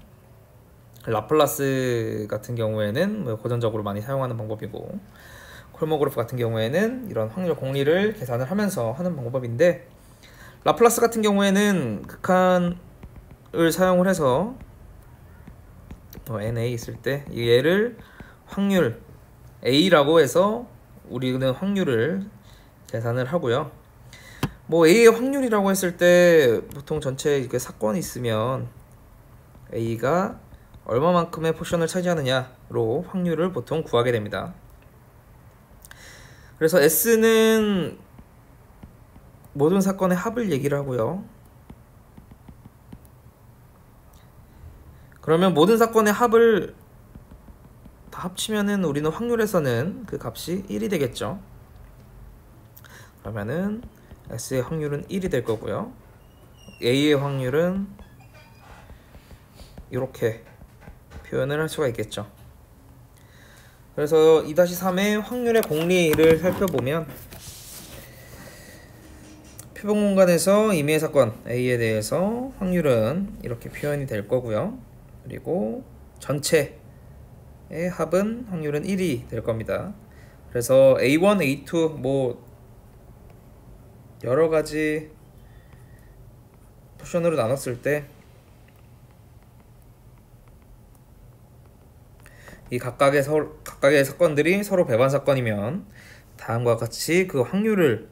라플라스 같은 경우에는 뭐 고전적으로 많이 사용하는 방법이고 콜모그래프 같은 경우에는 이런 확률 공리를 계산을 하면서 하는 방법인데 라플라스 같은 경우에는 극한을 사용을 해서 NA 있을 때 얘를 확률 A라고 해서 우리는 확률을 계산을 하고요. 뭐 A의 확률이라고 했을 때 보통 전체 이렇게 사건이 있으면 A가 얼마만큼의 포션을 차지하느냐로 확률을 보통 구하게 됩니다. 그래서 S는 모든 사건의 합을 얘기를 하고요. 그러면 모든 사건의 합을 다 합치면은 우리는 확률에서는 그 값이 1이 되겠죠. 그러면은 S의 확률은 1이 될 거고요. A의 확률은 이렇게 표현을 할 수가 있겠죠. 그래서 2-3의 확률의 공리를 살펴보면 표본 공간에서 임의의 사건 A에 대해서 확률은 이렇게 표현이 될 거고요. 그리고 전체의 합은 확률은 1이 될 겁니다. 그래서 A1, A2 뭐 여러 가지 포션으로 나눴을 때 이 각각의 사건들이 서로 배반 사건이면 다음과 같이 그 확률을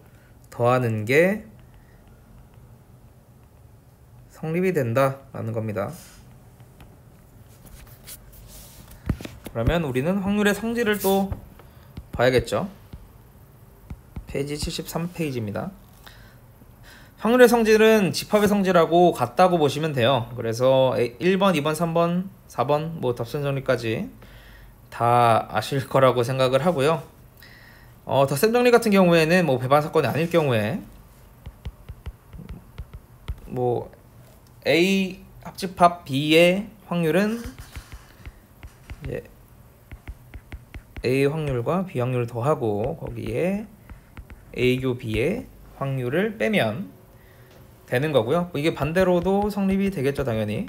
더하는 게 성립이 된다라는 겁니다. 그러면 우리는 확률의 성질을 또 봐야겠죠. 페이지 73페이지입니다. 확률의 성질은 집합의 성질하고 같다고 보시면 돼요. 그래서 1번, 2번, 3번, 4번 뭐 답선 정리까지 다 아실 거라고 생각을 하고요. 덧셈 정리 같은 경우에는 뭐 배반 사건이 아닐 경우에 뭐 A 합집합 B의 확률은 이제 A 확률과 B 확률을 더하고 거기에 A교 B의 확률을 빼면 되는 거고요. 이게 반대로도 성립이 되겠죠, 당연히.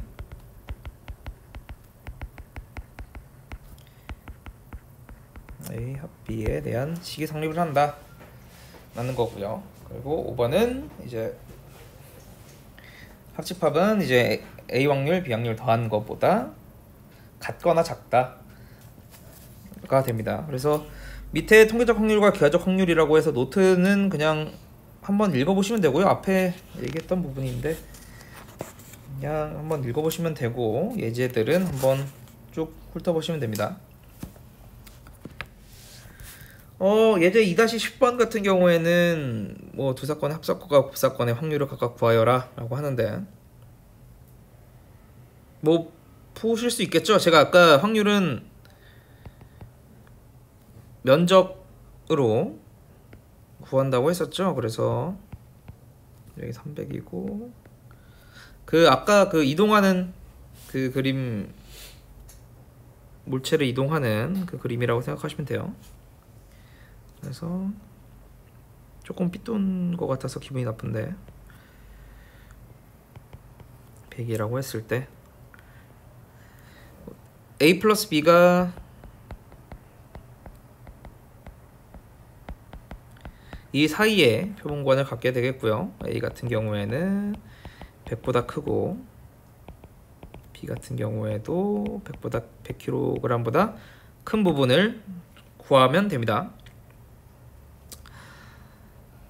A 합 B에 대한 식이 성립을 한다 라는 거고요. 그리고 5번은 이제 합집합은 이제 A 확률, B 확률 더한 것보다 같거나 작다가 됩니다. 그래서 밑에 통계적 확률과 기하적 확률이라고 해서 노트는 그냥 한번 읽어보시면 되고요. 앞에 얘기했던 부분인데 그냥 한번 읽어보시면 되고 예제들은 한번 쭉 훑어보시면 됩니다. 예제 2-10번 같은 경우에는 뭐 두 사건의 합사건과 곱사건의 확률을 각각 구하여라 라고 하는데 뭐 푸실 수 있겠죠. 제가 아까 확률은 면적으로 구한다고 했었죠. 그래서 여기 300이고 그 아까 그 이동하는 그 그림 물체를 이동하는 그 그림이라고 생각하시면 돼요. 그래서 조금 삐뚤은 것 같아서 기분이 나쁜데 100이라고 했을 때 A 플러스 B가 이 사이에 표본관을 갖게 되겠고요. A 같은 경우에는 100보다 크고 B 같은 경우에도 100kg보다 큰 부분을 구하면 됩니다.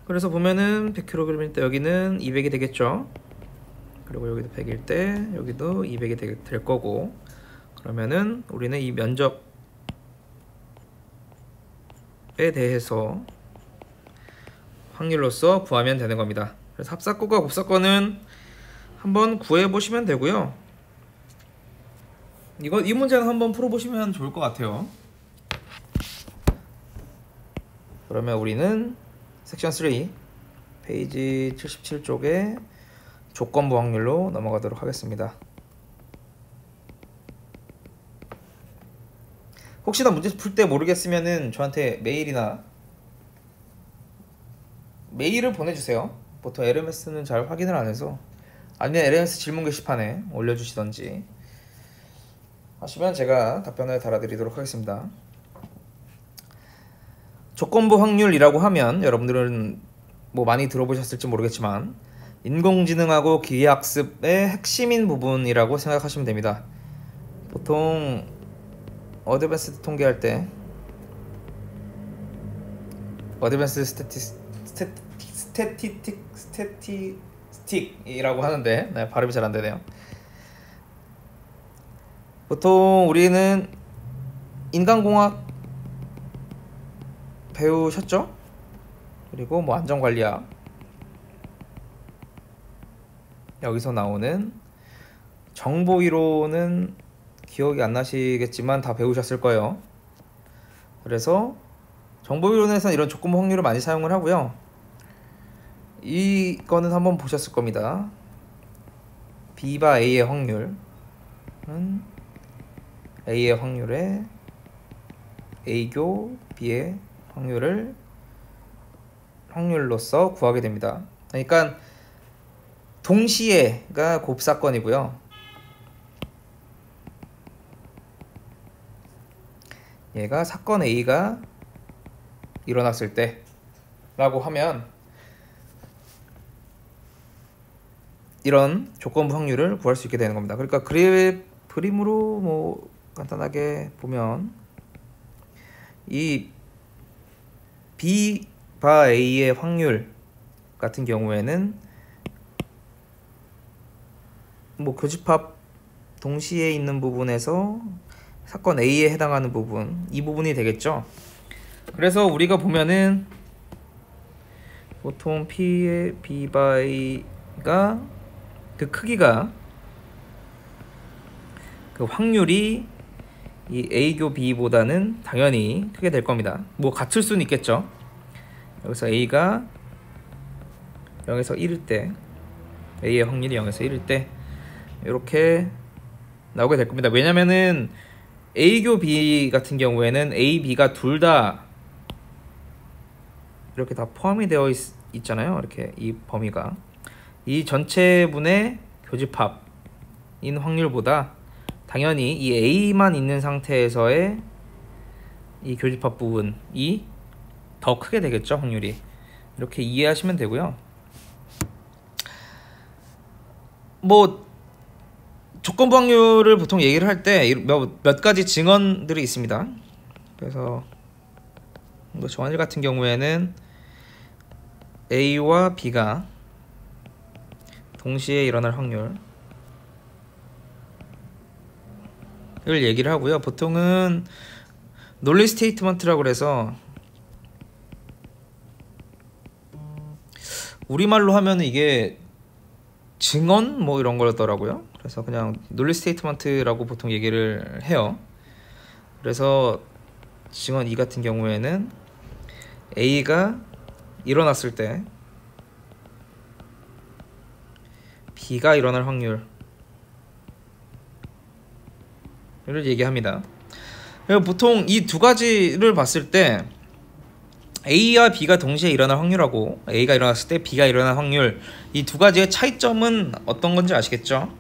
그래서 보면은 100kg일 때 여기는 200이 되겠죠. 그리고 여기도 100일 때 여기도 200이 될 거고 그러면은 우리는 이 면적에 대해서 확률로서 구하면 되는 겁니다. 그래서 합사건과 곱사건은 한번 구해 보시면 되고요. 이 문제는 한번 풀어보시면 좋을 것 같아요. 그러면 우리는 섹션 3 페이지 77쪽에 조건부 확률로 넘어가도록 하겠습니다. 혹시나 문제 풀 때 모르겠으면은 저한테 메일을 보내주세요. 보통 LMS는 잘 확인을 안 해서 아니면 LMS 질문 게시판에 올려주시던지 하시면 제가 답변을 달아드리도록 하겠습니다. 조건부 확률이라고 하면 여러분들은 뭐 많이 들어보셨을지 모르겠지만 인공지능하고 기계학습의 핵심인 부분이라고 생각하시면 됩니다. 보통 어드밴스드 통계할 때 어드밴스드 스태티스틱이라고 하는데 네, 발음이 잘 안 되네요. 보통 우리는 인간공학 배우셨죠? 그리고 뭐 안전관리학 여기서 나오는 정보이론은 기억이 안 나시겠지만 다 배우셨을 거예요. 그래서 정보이론에서는 이런 조건부 확률을 많이 사용을 하고요. 이거는 한번 보셨을 겁니다. B바 A의 확률은 A의 확률에 A교 B의 확률로서 구하게 됩니다. 그러니까 동시에가 곱사건이고요. 얘가 사건 A가 일어났을 때 라고 하면 이런 조건부 확률을 구할 수 있게 되는 겁니다. 그러니까 그림으로 뭐 간단하게 보면 이 B 바 A의 확률 같은 경우에는 뭐 교집합 동시에 있는 부분에서 사건 A에 해당하는 부분, 이 부분이 되겠죠. 그래서 우리가 보면은 보통 P의 B 바 A가 그 크기가 그 확률이 이 A교 B보다는 당연히 크게 될 겁니다. 뭐 같을 수는 있겠죠. 여기서 A가 0에서 1일 때, A의 확률이 0에서 1일 때 이렇게 나오게 될 겁니다. 왜냐면은 A교 B 같은 경우에는 A, B가 둘 다 이렇게 다 포함이 되어 있잖아요. 이렇게 이 범위가 이 전체분의 교집합인 확률보다 당연히 이 A만 있는 상태에서의 이 교집합 부분이 더 크게 되겠죠. 확률이. 이렇게 이해하시면 되고요. 뭐 조건부 확률을 보통 얘기를 할 때 몇 가지 증언들이 있습니다. 그래서 뭐 정한일 같은 경우에는 A와 B가 동시에 일어날 확률을 얘기를 하고요. 보통은 논리 스테이트먼트라고 그래서 우리말로 하면 이게 증언 뭐 이런 거였더라고요. 그래서 그냥 논리 스테이트먼트라고 보통 얘기를 해요. 그래서 증언 2 같은 경우에는 A가 일어났을 때 B가 일어날 확률을 얘기합니다. 보통 이 두 가지를 봤을 때 A와 B가 동시에 일어날 확률하고 A가 일어났을 때 B가 일어날 확률, 이 두 가지의 차이점은 어떤 건지 아시겠죠?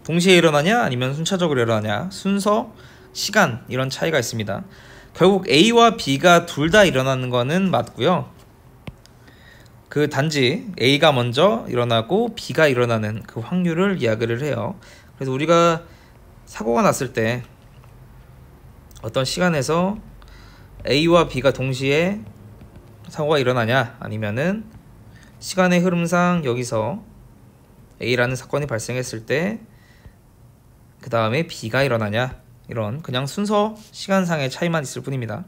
동시에 일어나냐 아니면 순차적으로 일어나냐, 순서, 시간 이런 차이가 있습니다. 결국 A와 B가 둘 다 일어나는 거는 맞고요. 그 단지 A가 먼저 일어나고 B가 일어나는 그 확률을 이야기를 해요. 그래서 우리가 사고가 났을 때 어떤 시간에서 A와 B가 동시에 사고가 일어나냐 아니면은 시간의 흐름상 여기서 A라는 사건이 발생했을 때 그 다음에 B가 일어나냐, 이런 그냥 순서 시간상의 차이만 있을 뿐입니다.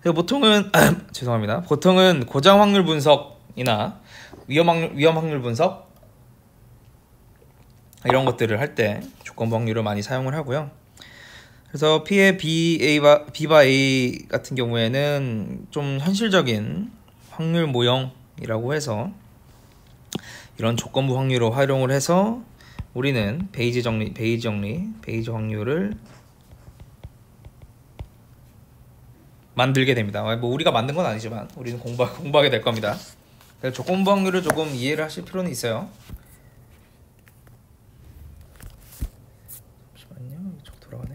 그리고 보통은 죄송합니다. 보통은 고장 확률 분석이나 위험 확률 분석 이런 것들을 할 때 조건부 확률을 많이 사용을 하고요. 그래서 P의 B 바 A 같은 경우에는 좀 현실적인 확률 모형이라고 해서 이런 조건부 확률을 활용을 해서 우리는 베이지 확률을 만들게 됩니다. 뭐 우리가 만든 건 아니지만 우리는 공부하게 될 겁니다. 그래서 조건부 확률을 조금 이해를 하실 필요는 있어요. 잠시만요. 이쪽 돌아가네.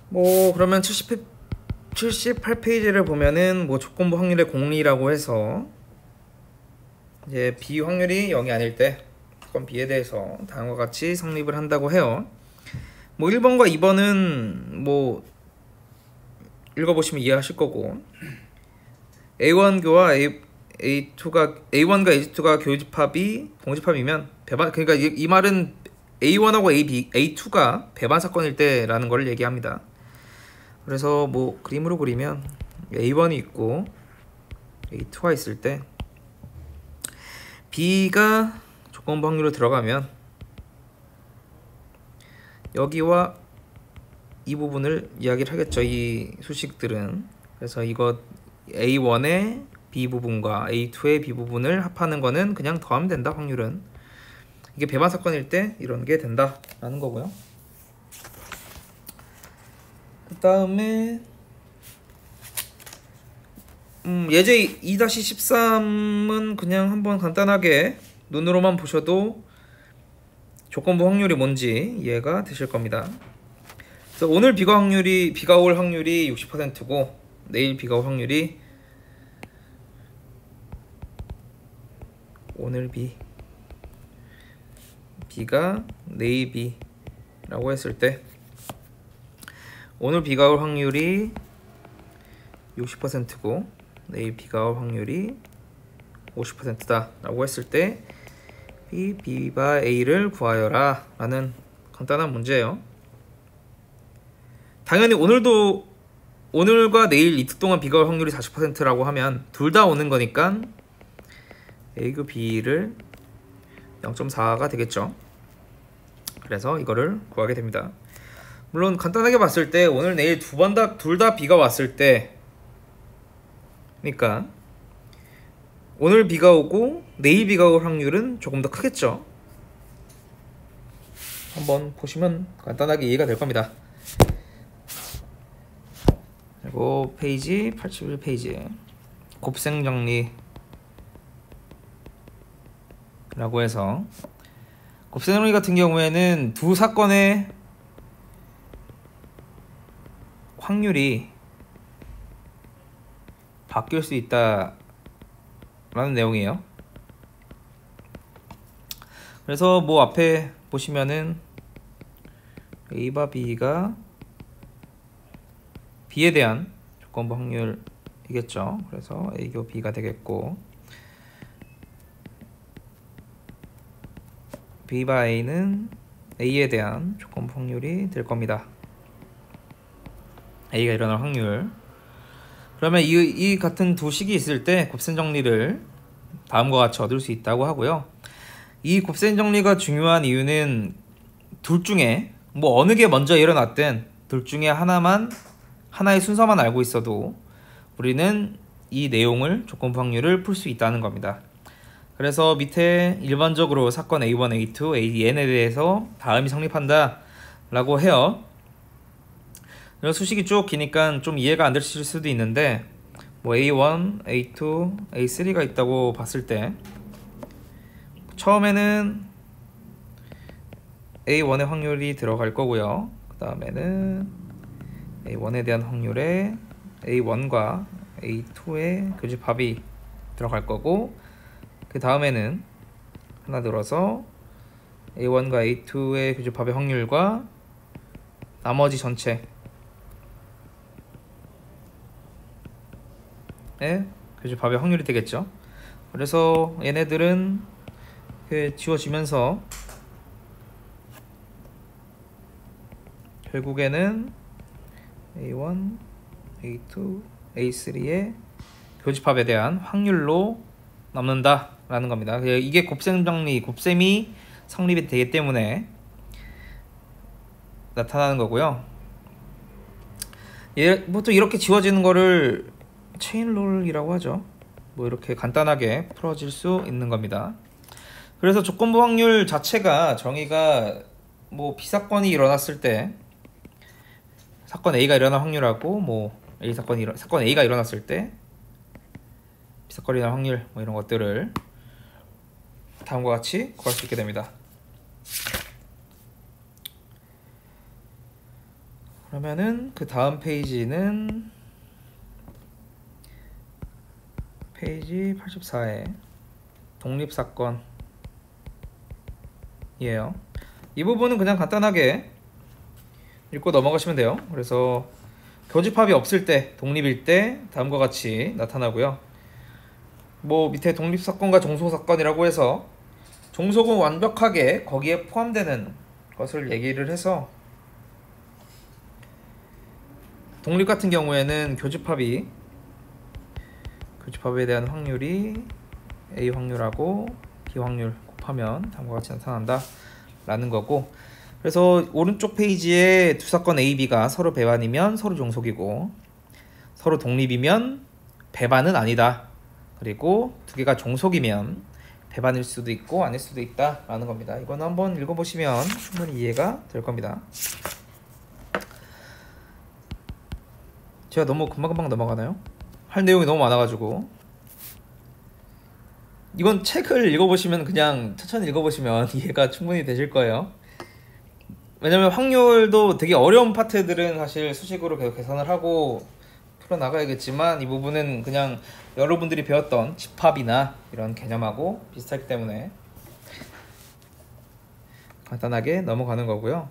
뭐 그러면 78페이지를 보면은 뭐 조건부 확률의 공리라고 해서 이제 B 확률이 0이 아닐 때 사건 B에 대해서 다음과 같이 성립을 한다고 해요. 뭐 1번과 2번은 뭐 읽어보시면 이해하실 거고, A1과 A2가 교집합이 공집합이면 배반, 그러니까 이 말은 A1하고 A2가 배반 사건일 때라는 걸 얘기합니다. 그래서 뭐 그림으로 그리면 A1이 있고 A2가 있을 때 B가 조건부 확률로 들어가면 여기와 이 부분을 이야기를 하겠죠, 이 수식들은. 그래서 이거 A1의 B 부분과 A2의 B 부분을 합하는 거는 그냥 더하면 된다, 확률은. 이게 배반 사건일 때 이런 게 된다 라는 거고요. 그 다음에 예제 2-13은 그냥 한번 간단하게 눈으로만 보셔도 조건부 확률이 뭔지 이해가 되실 겁니다. 그래서 오늘 비가 올 확률이 60%고 내일 비가 올 확률이 오늘 비가 내일 비라고 했을 때 오늘 비가 올 확률이 60%고 내일 비가 올 확률이 50%다 라고 했을 때 B바 A를 구하여라 라는 간단한 문제예요. 당연히 오늘과 내일 이틀 동안 비가 올 확률이 40%라고 하면 둘 다 오는 거니까 A교 B를 0.4가 되겠죠. 그래서 이거를 구하게 됩니다. 물론 간단하게 봤을 때 오늘 내일 둘 다 비가 왔을 때 그러니까 오늘 비가 오고 내일 비가 올 확률은 조금 더 크겠죠. 한번 보시면 간단하게 이해가 될 겁니다. 그리고 페이지 81페이지 곱셈 정리라고 해서 곱셈 정리 같은 경우에는 두 사건의 확률이 바뀔 수 있다 라는 내용이에요. 그래서 뭐 앞에 보시면은 A바 B가 B에 대한 조건부 확률이겠죠. 그래서 A교 B가 되겠고 B바 A는 A에 대한 조건부 확률이 될 겁니다. A가 일어날 확률. 그러면 이 같은 두 식이 있을 때 곱셈 정리를 다음과 같이 얻을 수 있다고 하고요. 이 곱셈 정리가 중요한 이유는 둘 중에 뭐 어느 게 먼저 일어났든 둘 중에 하나의 순서만 알고 있어도 우리는 이 내용을 조건부 확률을 풀 수 있다는 겁니다. 그래서 밑에 일반적으로 사건 A1, A2, AN에 대해서 다음이 성립한다 라고 해요. 그래서 수식이 쭉 기니까 좀 이해가 안 되실 수도 있는데 뭐 A1, A2, A3가 있다고 봤을 때 처음에는 A1의 확률이 들어갈 거고요. 그 다음에는 A1에 대한 확률에 A1과 A2의 교집합이 들어갈 거고 그 다음에는 하나 들어서 A1과 A2의 교집합의 확률과 나머지 전체 교집합의 확률이 되겠죠. 그래서 얘네들은 지워지면서 결국에는 A1, A2, A3의 교집합에 대한 확률로 남는다 라는 겁니다. 이게 곱셈 정리, 곱셈이 성립이 되기 때문에 나타나는 거고요. 보통 이렇게 지워지는 거를 체인룰이라고 하죠. 뭐 이렇게 간단하게 풀어질 수 있는 겁니다. 그래서 조건부 확률 자체가 정의가 뭐 B사건이 일어났을 때 사건 A가 일어날 확률하고 뭐 사건 A가 일어났을 때 B사건이 일어날 확률 뭐 이런 것들을 다음과 같이 구할 수 있게 됩니다. 그러면은 그 다음 페이지는 페이지 84에 독립사건이에요. 이 부분은 그냥 간단하게 읽고 넘어가시면 돼요. 그래서 교집합이 없을 때, 독립일 때 다음과 같이 나타나고요. 뭐 밑에 독립사건과 종속사건이라고 해서 종속은 완벽하게 거기에 포함되는 것을 얘기를 해서 독립 같은 경우에는 교집합에 대한 확률이 A 확률하고 B 확률 곱하면 다음과 같이 나타난다 라는 거고, 그래서 오른쪽 페이지에 두 사건 A, B가 서로 배반이면 서로 종속이고 서로 독립이면 배반은 아니다. 그리고 두 개가 종속이면 배반일 수도 있고 아닐 수도 있다 라는 겁니다. 이거는 한번 읽어보시면 충분히 이해가 될 겁니다. 제가 너무 금방금방 넘어가나요? 할 내용이 너무 많아가지고 이건 책을 읽어보시면 그냥 천천히 읽어보시면 이해가 충분히 되실 거예요. 왜냐면 확률도 되게 어려운 파트들은 사실 수식으로 계속 계산을 하고 풀어나가야겠지만 이 부분은 그냥 여러분들이 배웠던 집합이나 이런 개념하고 비슷하기 때문에 간단하게 넘어가는 거고요.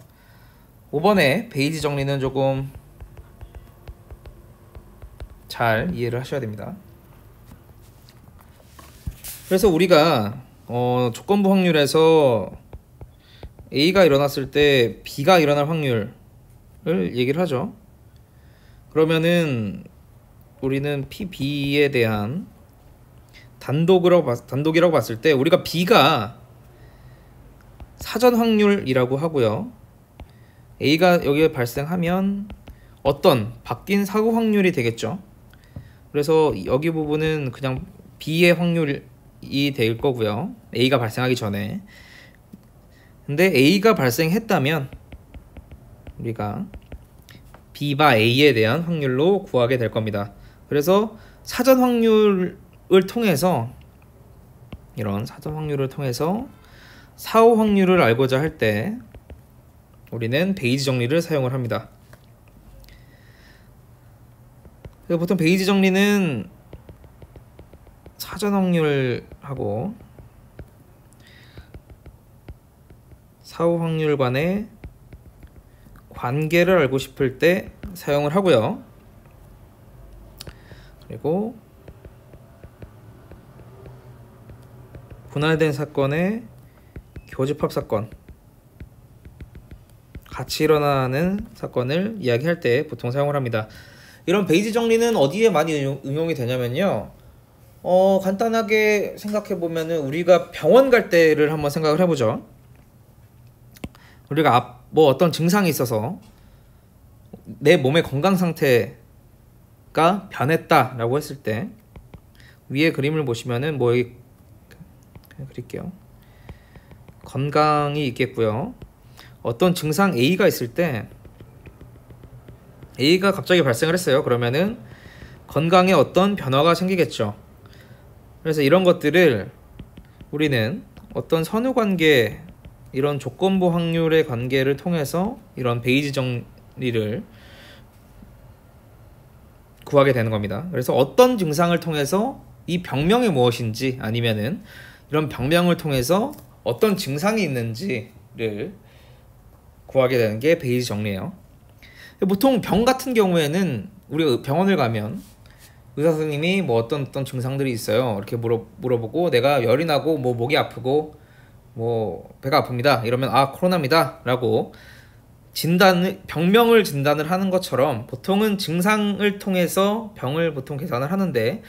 5번에 베이지 정리는 조금 잘 이해를 하셔야 됩니다. 그래서 우리가 조건부 확률에서 A가 일어났을 때 B가 일어날 확률을 얘기를 하죠. 그러면은 우리는 PB에 대한 단독이라고 봤을 때 우리가 B가 사전 확률이라고 하고요. A가 여기에 발생하면 어떤 바뀐 사고 확률이 되겠죠. 그래서 여기 부분은 그냥 B의 확률이 될 거고요. A가 발생하기 전에. 근데 A가 발생했다면 우리가 B바 A에 대한 확률로 구하게 될 겁니다. 그래서 사전 확률을 통해서 이런 사전 확률을 통해서 사후 확률을 알고자 할 때 우리는 베이지 정리를 사용을 합니다. 보통 베이지 정리는 사전 확률하고 사후 확률 간의 관계를 알고 싶을 때 사용을 하고요. 그리고 분할된 사건의 교집합 사건, 같이 일어나는 사건을 이야기할 때 보통 사용을 합니다. 이런 베이지 정리는 어디에 많이 응용이 되냐면요. 간단하게 생각해 보면은 우리가 병원 갈 때를 한번 생각을 해보죠. 우리가 뭐 어떤 증상이 있어서 내 몸의 건강 상태가 변했다라고 했을 때 위에 그림을 보시면은 뭐 여기 그냥 그릴게요. 건강이 있겠고요. 어떤 증상 A가 있을 때 A가 갑자기 발생을 했어요. 그러면은 건강에 어떤 변화가 생기겠죠. 그래서 이런 것들을 우리는 어떤 선후관계, 이런 조건부 확률의 관계를 통해서 이런 베이지 정리를 구하게 되는 겁니다. 그래서 어떤 증상을 통해서 이 병명이 무엇인지, 아니면은 이런 병명을 통해서 어떤 증상이 있는지를 구하게 되는 게 베이지 정리예요. 보통 병 같은 경우에는 우리 병원을 가면 의사 선생님이 뭐 어떤 증상들이 있어요 이렇게 물어보고, 내가 열이 나고 뭐 목이 아프고 뭐 배가 아픕니다 이러면 아 코로나입니다 라고 병명을 진단을 하는 것처럼 보통은 증상을 통해서 병을 보통 계산을 하는데,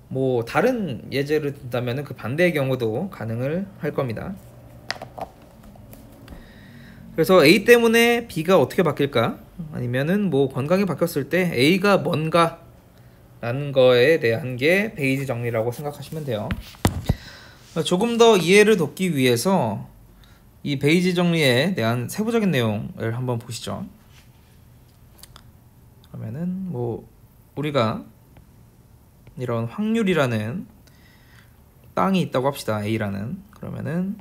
뭐 다른 예제를 든다면 그 반대의 경우도 가능을 할 겁니다. 그래서 A 때문에 B가 어떻게 바뀔까? 아니면은 뭐 건강이 바뀌었을 때 A가 뭔가 라는 거에 대한 게 베이지 정리라고 생각하시면 돼요. 조금 더 이해를 돕기 위해서 이 베이지 정리에 대한 세부적인 내용을 한번 보시죠. 그러면은 뭐 우리가 이런 확률이라는 땅이 있다고 합시다. A라는. 그러면은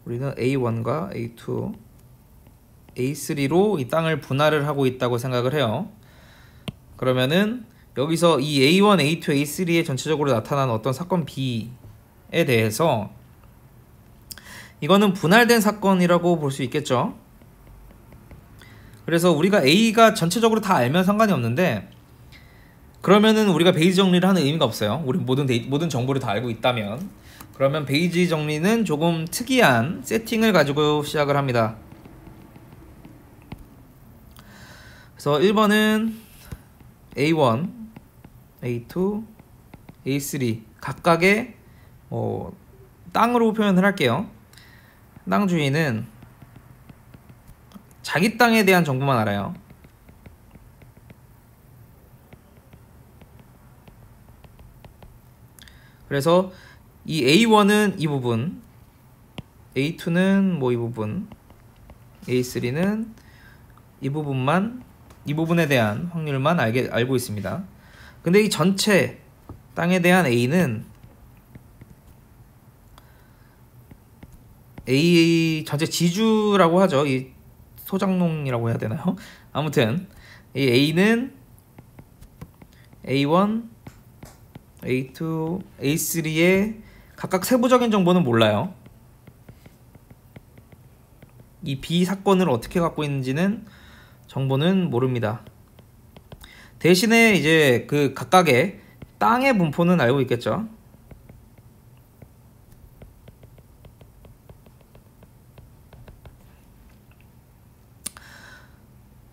우리는 A1과 A2, A3로 이 땅을 분할을 하고 있다고 생각을 해요. 그러면은 여기서 이 A1, A2, A3에 전체적으로 나타나는 어떤 사건 B에 대해서 이거는 분할된 사건이라고 볼 수 있겠죠. 그래서 우리가 A가 전체적으로 다 알면 상관이 없는데, 그러면은 우리가 베이지 정리를 하는 의미가 없어요. 우리 모든 정보를 다 알고 있다면. 그러면 베이지 정리는 조금 특이한 세팅을 가지고 시작을 합니다. 그래서 1번은 A1, A2, A3 각각의 땅으로 표현을 할게요. 땅 주인은 자기 땅에 대한 정보만 알아요. 그래서 이 A1은 이 부분, A2는 뭐 이 부분, A3는 이 부분에 대한 확률만 알고 있습니다. 근데 이 전체 땅에 대한 A는 A 전체 지주라고 하죠. 이 소장농이라고 해야 되나요? 아무튼 이 A는 A1, A2, A3의 각각 세부적인 정보는 몰라요. 이 B 사건을 어떻게 갖고 있는지는 정보는 모릅니다. 대신에 이제 그 각각의 땅의 분포는 알고 있겠죠.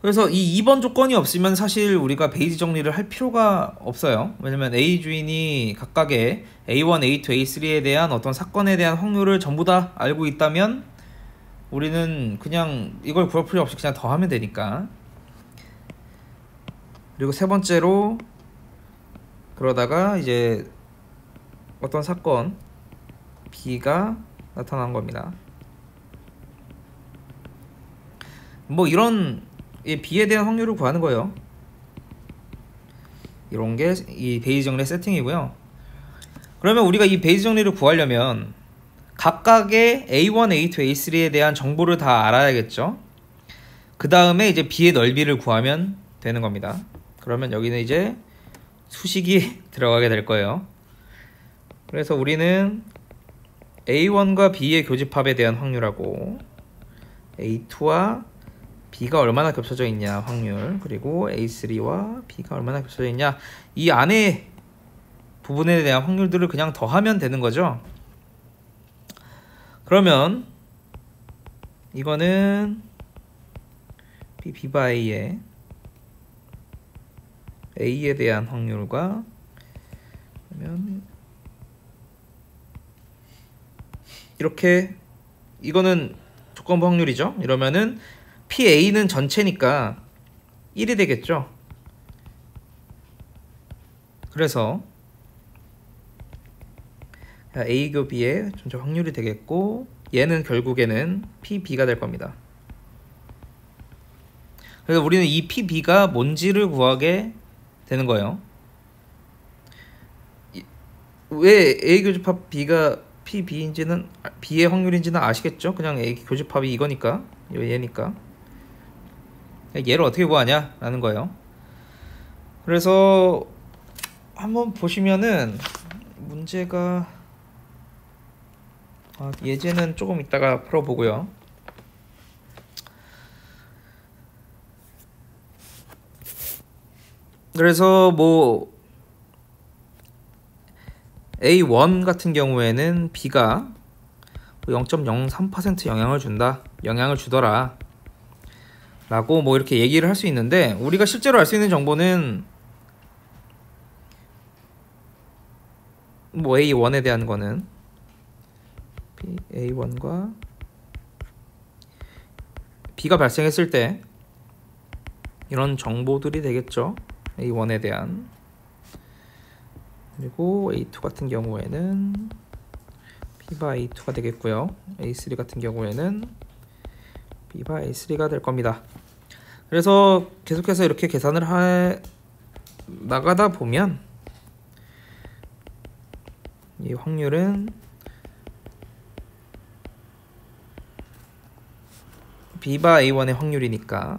그래서 이 2번 조건이 없으면 사실 우리가 베이지 정리를 할 필요가 없어요. 왜냐면 A 주인이 각각의 A1, A2, A3에 대한 어떤 사건에 대한 확률을 전부 다 알고 있다면 우리는 그냥 이걸 구할 필요 없이 그냥 더하면 되니까. 그리고 세 번째로 그러다가 이제 어떤 사건 B가 나타난 겁니다. 뭐 이런 이 B에 대한 확률을 구하는 거예요. 이런 게 이 베이지 정리 세팅이고요. 그러면 우리가 이 베이지 정리를 구하려면 각각의 A1, A2, A3에 대한 정보를 다 알아야겠죠. 그 다음에 이제 B의 넓이를 구하면 되는 겁니다. 그러면 여기는 이제 수식이 들어가게 될 거예요. 그래서 우리는 A1과 B의 교집합에 대한 확률하고 A2와 B가 얼마나 겹쳐져 있냐 확률, 그리고 A3와 B가 얼마나 겹쳐져 있냐, 이 안에 부분에 대한 확률들을 그냥 더하면 되는 거죠. 그러면 이거는 B 바이의 A에 대한 확률과, 그러면 이렇게 이거는 조건부 확률이죠. 이러면은 PA는 전체니까 1이 되겠죠. 그래서 A 교 B의 전체 확률이 되겠고, 얘는 결국에는 PB가 될 겁니다. 그래서 우리는 이 PB가 뭔지를 구하게 되는 거예요. 왜 A 교집합 B가 PB인지는, B의 확률인지는 아시겠죠? 그냥 A 교집합이 이거니까, 얘니까. 얘를 어떻게 구하냐 라는 거예요. 그래서 한번 보시면은 문제가, 예제는 조금 이따가 풀어보고요. 그래서 뭐 A1 같은 경우에는 B가 0.03% 영향을 주더라 라고 뭐 이렇게 얘기를 할 수 있는데, 우리가 실제로 알 수 있는 정보는 뭐 A1에 대한 거는 A1과 B가 발생했을 때 이런 정보들이 되겠죠. A1에 대한. 그리고 A2 같은 경우에는 B바 A2가 되겠고요. A3 같은 경우에는 B바 A3가 될 겁니다. 그래서 계속해서 이렇게 계산을 나가다 보면 이 확률은 B바 A1의 확률이니까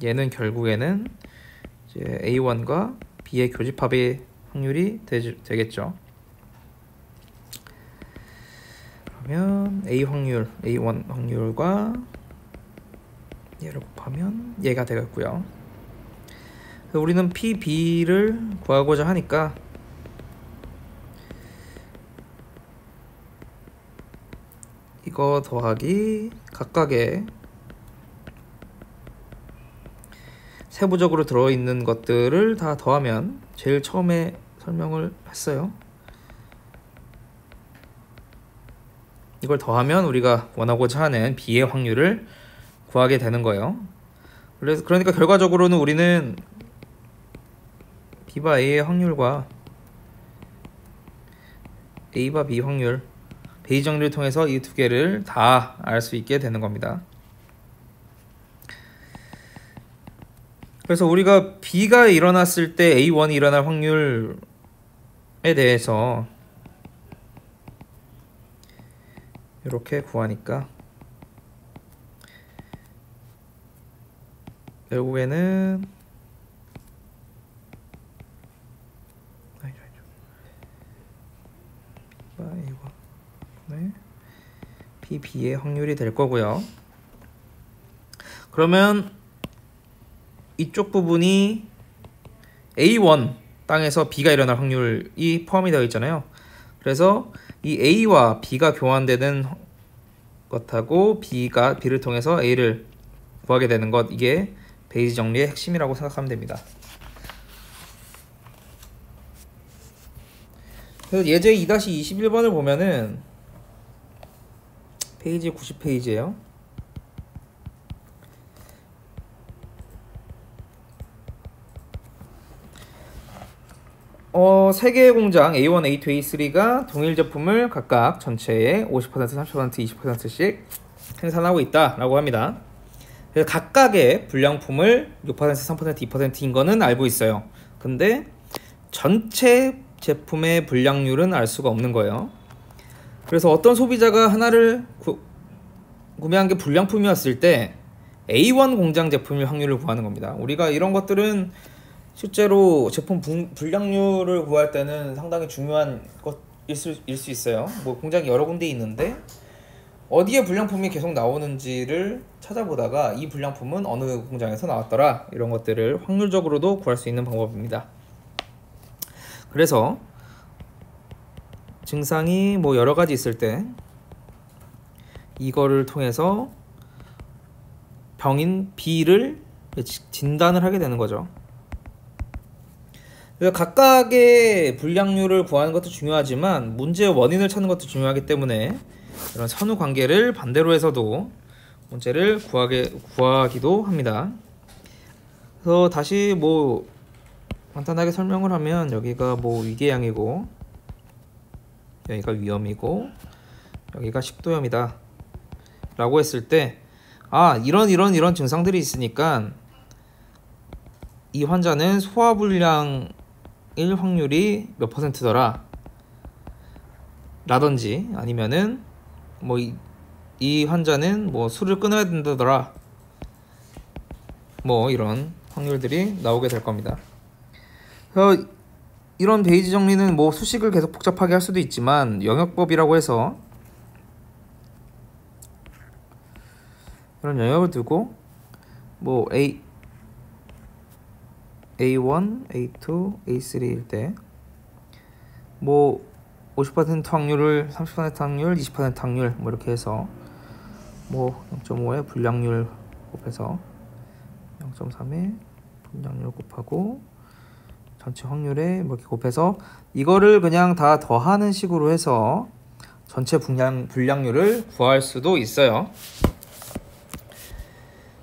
얘는 결국에는 이제 A1과 B의 교집합의 확률이 되겠죠. 그러면 A1 확률과 얘를 곱하면 얘가 되겠고요. 우리는 PB를 구하고자 하니까 이거 더하기 각각의 세부적으로 들어있는 것들을 다 더하면, 제일 처음에 설명을 했어요. 이걸 더하면 우리가 원하고자 하는 B의 확률을 구하게 되는 거예요. 그러니까 결과적으로는 우리는 B바 A의 확률과 A바 B 확률, 베이지 정리를 통해서 이 두 개를 다 알 수 있게 되는 겁니다. 그래서 우리가 B가 일어났을 때 A1이 일어날 확률에 대해서 이렇게 구하니까 결국에는 B의 확률이 될 거고요. 그러면 이쪽 부분이 A1 땅에서 B가 일어날 확률이 포함이 되어 있잖아요. 그래서 이 A와 B가 교환되는 것하고 B를 통해서 A를 구하게 되는 것, 이게 베이지 정리의 핵심이라고 생각하면 됩니다. 그래서 예제 2-21번을 보면은 페이지 90페이지예요. 세 개의 공장 A1, A2, A3가 동일 제품을 각각 전체의 50%, 30%, 20%씩 생산하고 있다라고 합니다. 그래서 각각의 분량품을 6%, 3%, 2%인 거는 알고 있어요. 근데 전체 제품의 분량률은 알 수가 없는 거예요. 그래서 어떤 소비자가 하나를 구매한 게 불량품이었을 때 A1 공장 제품의 확률을 구하는 겁니다. 우리가 이런 것들은 실제로 제품 불량률을 구할 때는 상당히 중요한 것일 수 있어요. 뭐 공장이 여러 군데 있는데 어디에 불량품이 계속 나오는지를 찾아보다가 이 불량품은 어느 공장에서 나왔더라, 이런 것들을 확률적으로도 구할 수 있는 방법입니다. 그래서 증상이 뭐 여러 가지 있을 때 이거를 통해서 병인 B를 진단을 하게 되는 거죠. 그래서 각각의 불량률을 구하는 것도 중요하지만 문제의 원인을 찾는 것도 중요하기 때문에 이런 선후 관계를 반대로 해서도 문제를 구하기도 합니다. 그래서 다시 뭐 간단하게 설명을 하면, 여기가 뭐 위궤양이고 여기가 위염이고 여기가 식도염이다 라고 했을 때, 이런 증상들이 있으니까 이 환자는 소화불량일 확률이 몇 %더라 라든지, 아니면은 뭐 이 환자는 뭐 술을 끊어야 된다더라, 뭐 이런 확률들이 나오게 될 겁니다. 그래서 이런 베이지 정리는 뭐 수식을 계속 복잡하게 할 수도 있지만 영역법이라고 해서 이런 영역을 두고 뭐 A1, A2, A3일 때 뭐 50% 확률을 30% 확률, 20% 확률 뭐 이렇게 해서 뭐 0.5에 불량률 곱해서 0.3에 불량률 곱하고 전체 확률에 뭐 이렇게 곱해서 이거를 그냥 다 더하는 식으로 해서 전체 불량률을 구할 수도 있어요.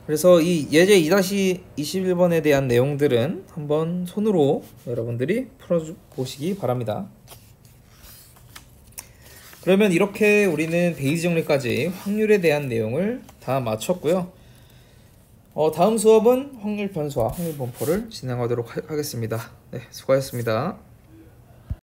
그래서 이 예제 2-21번에 대한 내용들은 한번 손으로 여러분들이 풀어보시기 바랍니다. 그러면 이렇게 우리는 베이지 정리까지 확률에 대한 내용을 다 마쳤고요. 다음 수업은 확률 변수와 확률 분포를 진행하도록 하겠습니다. 네, 수고하셨습니다.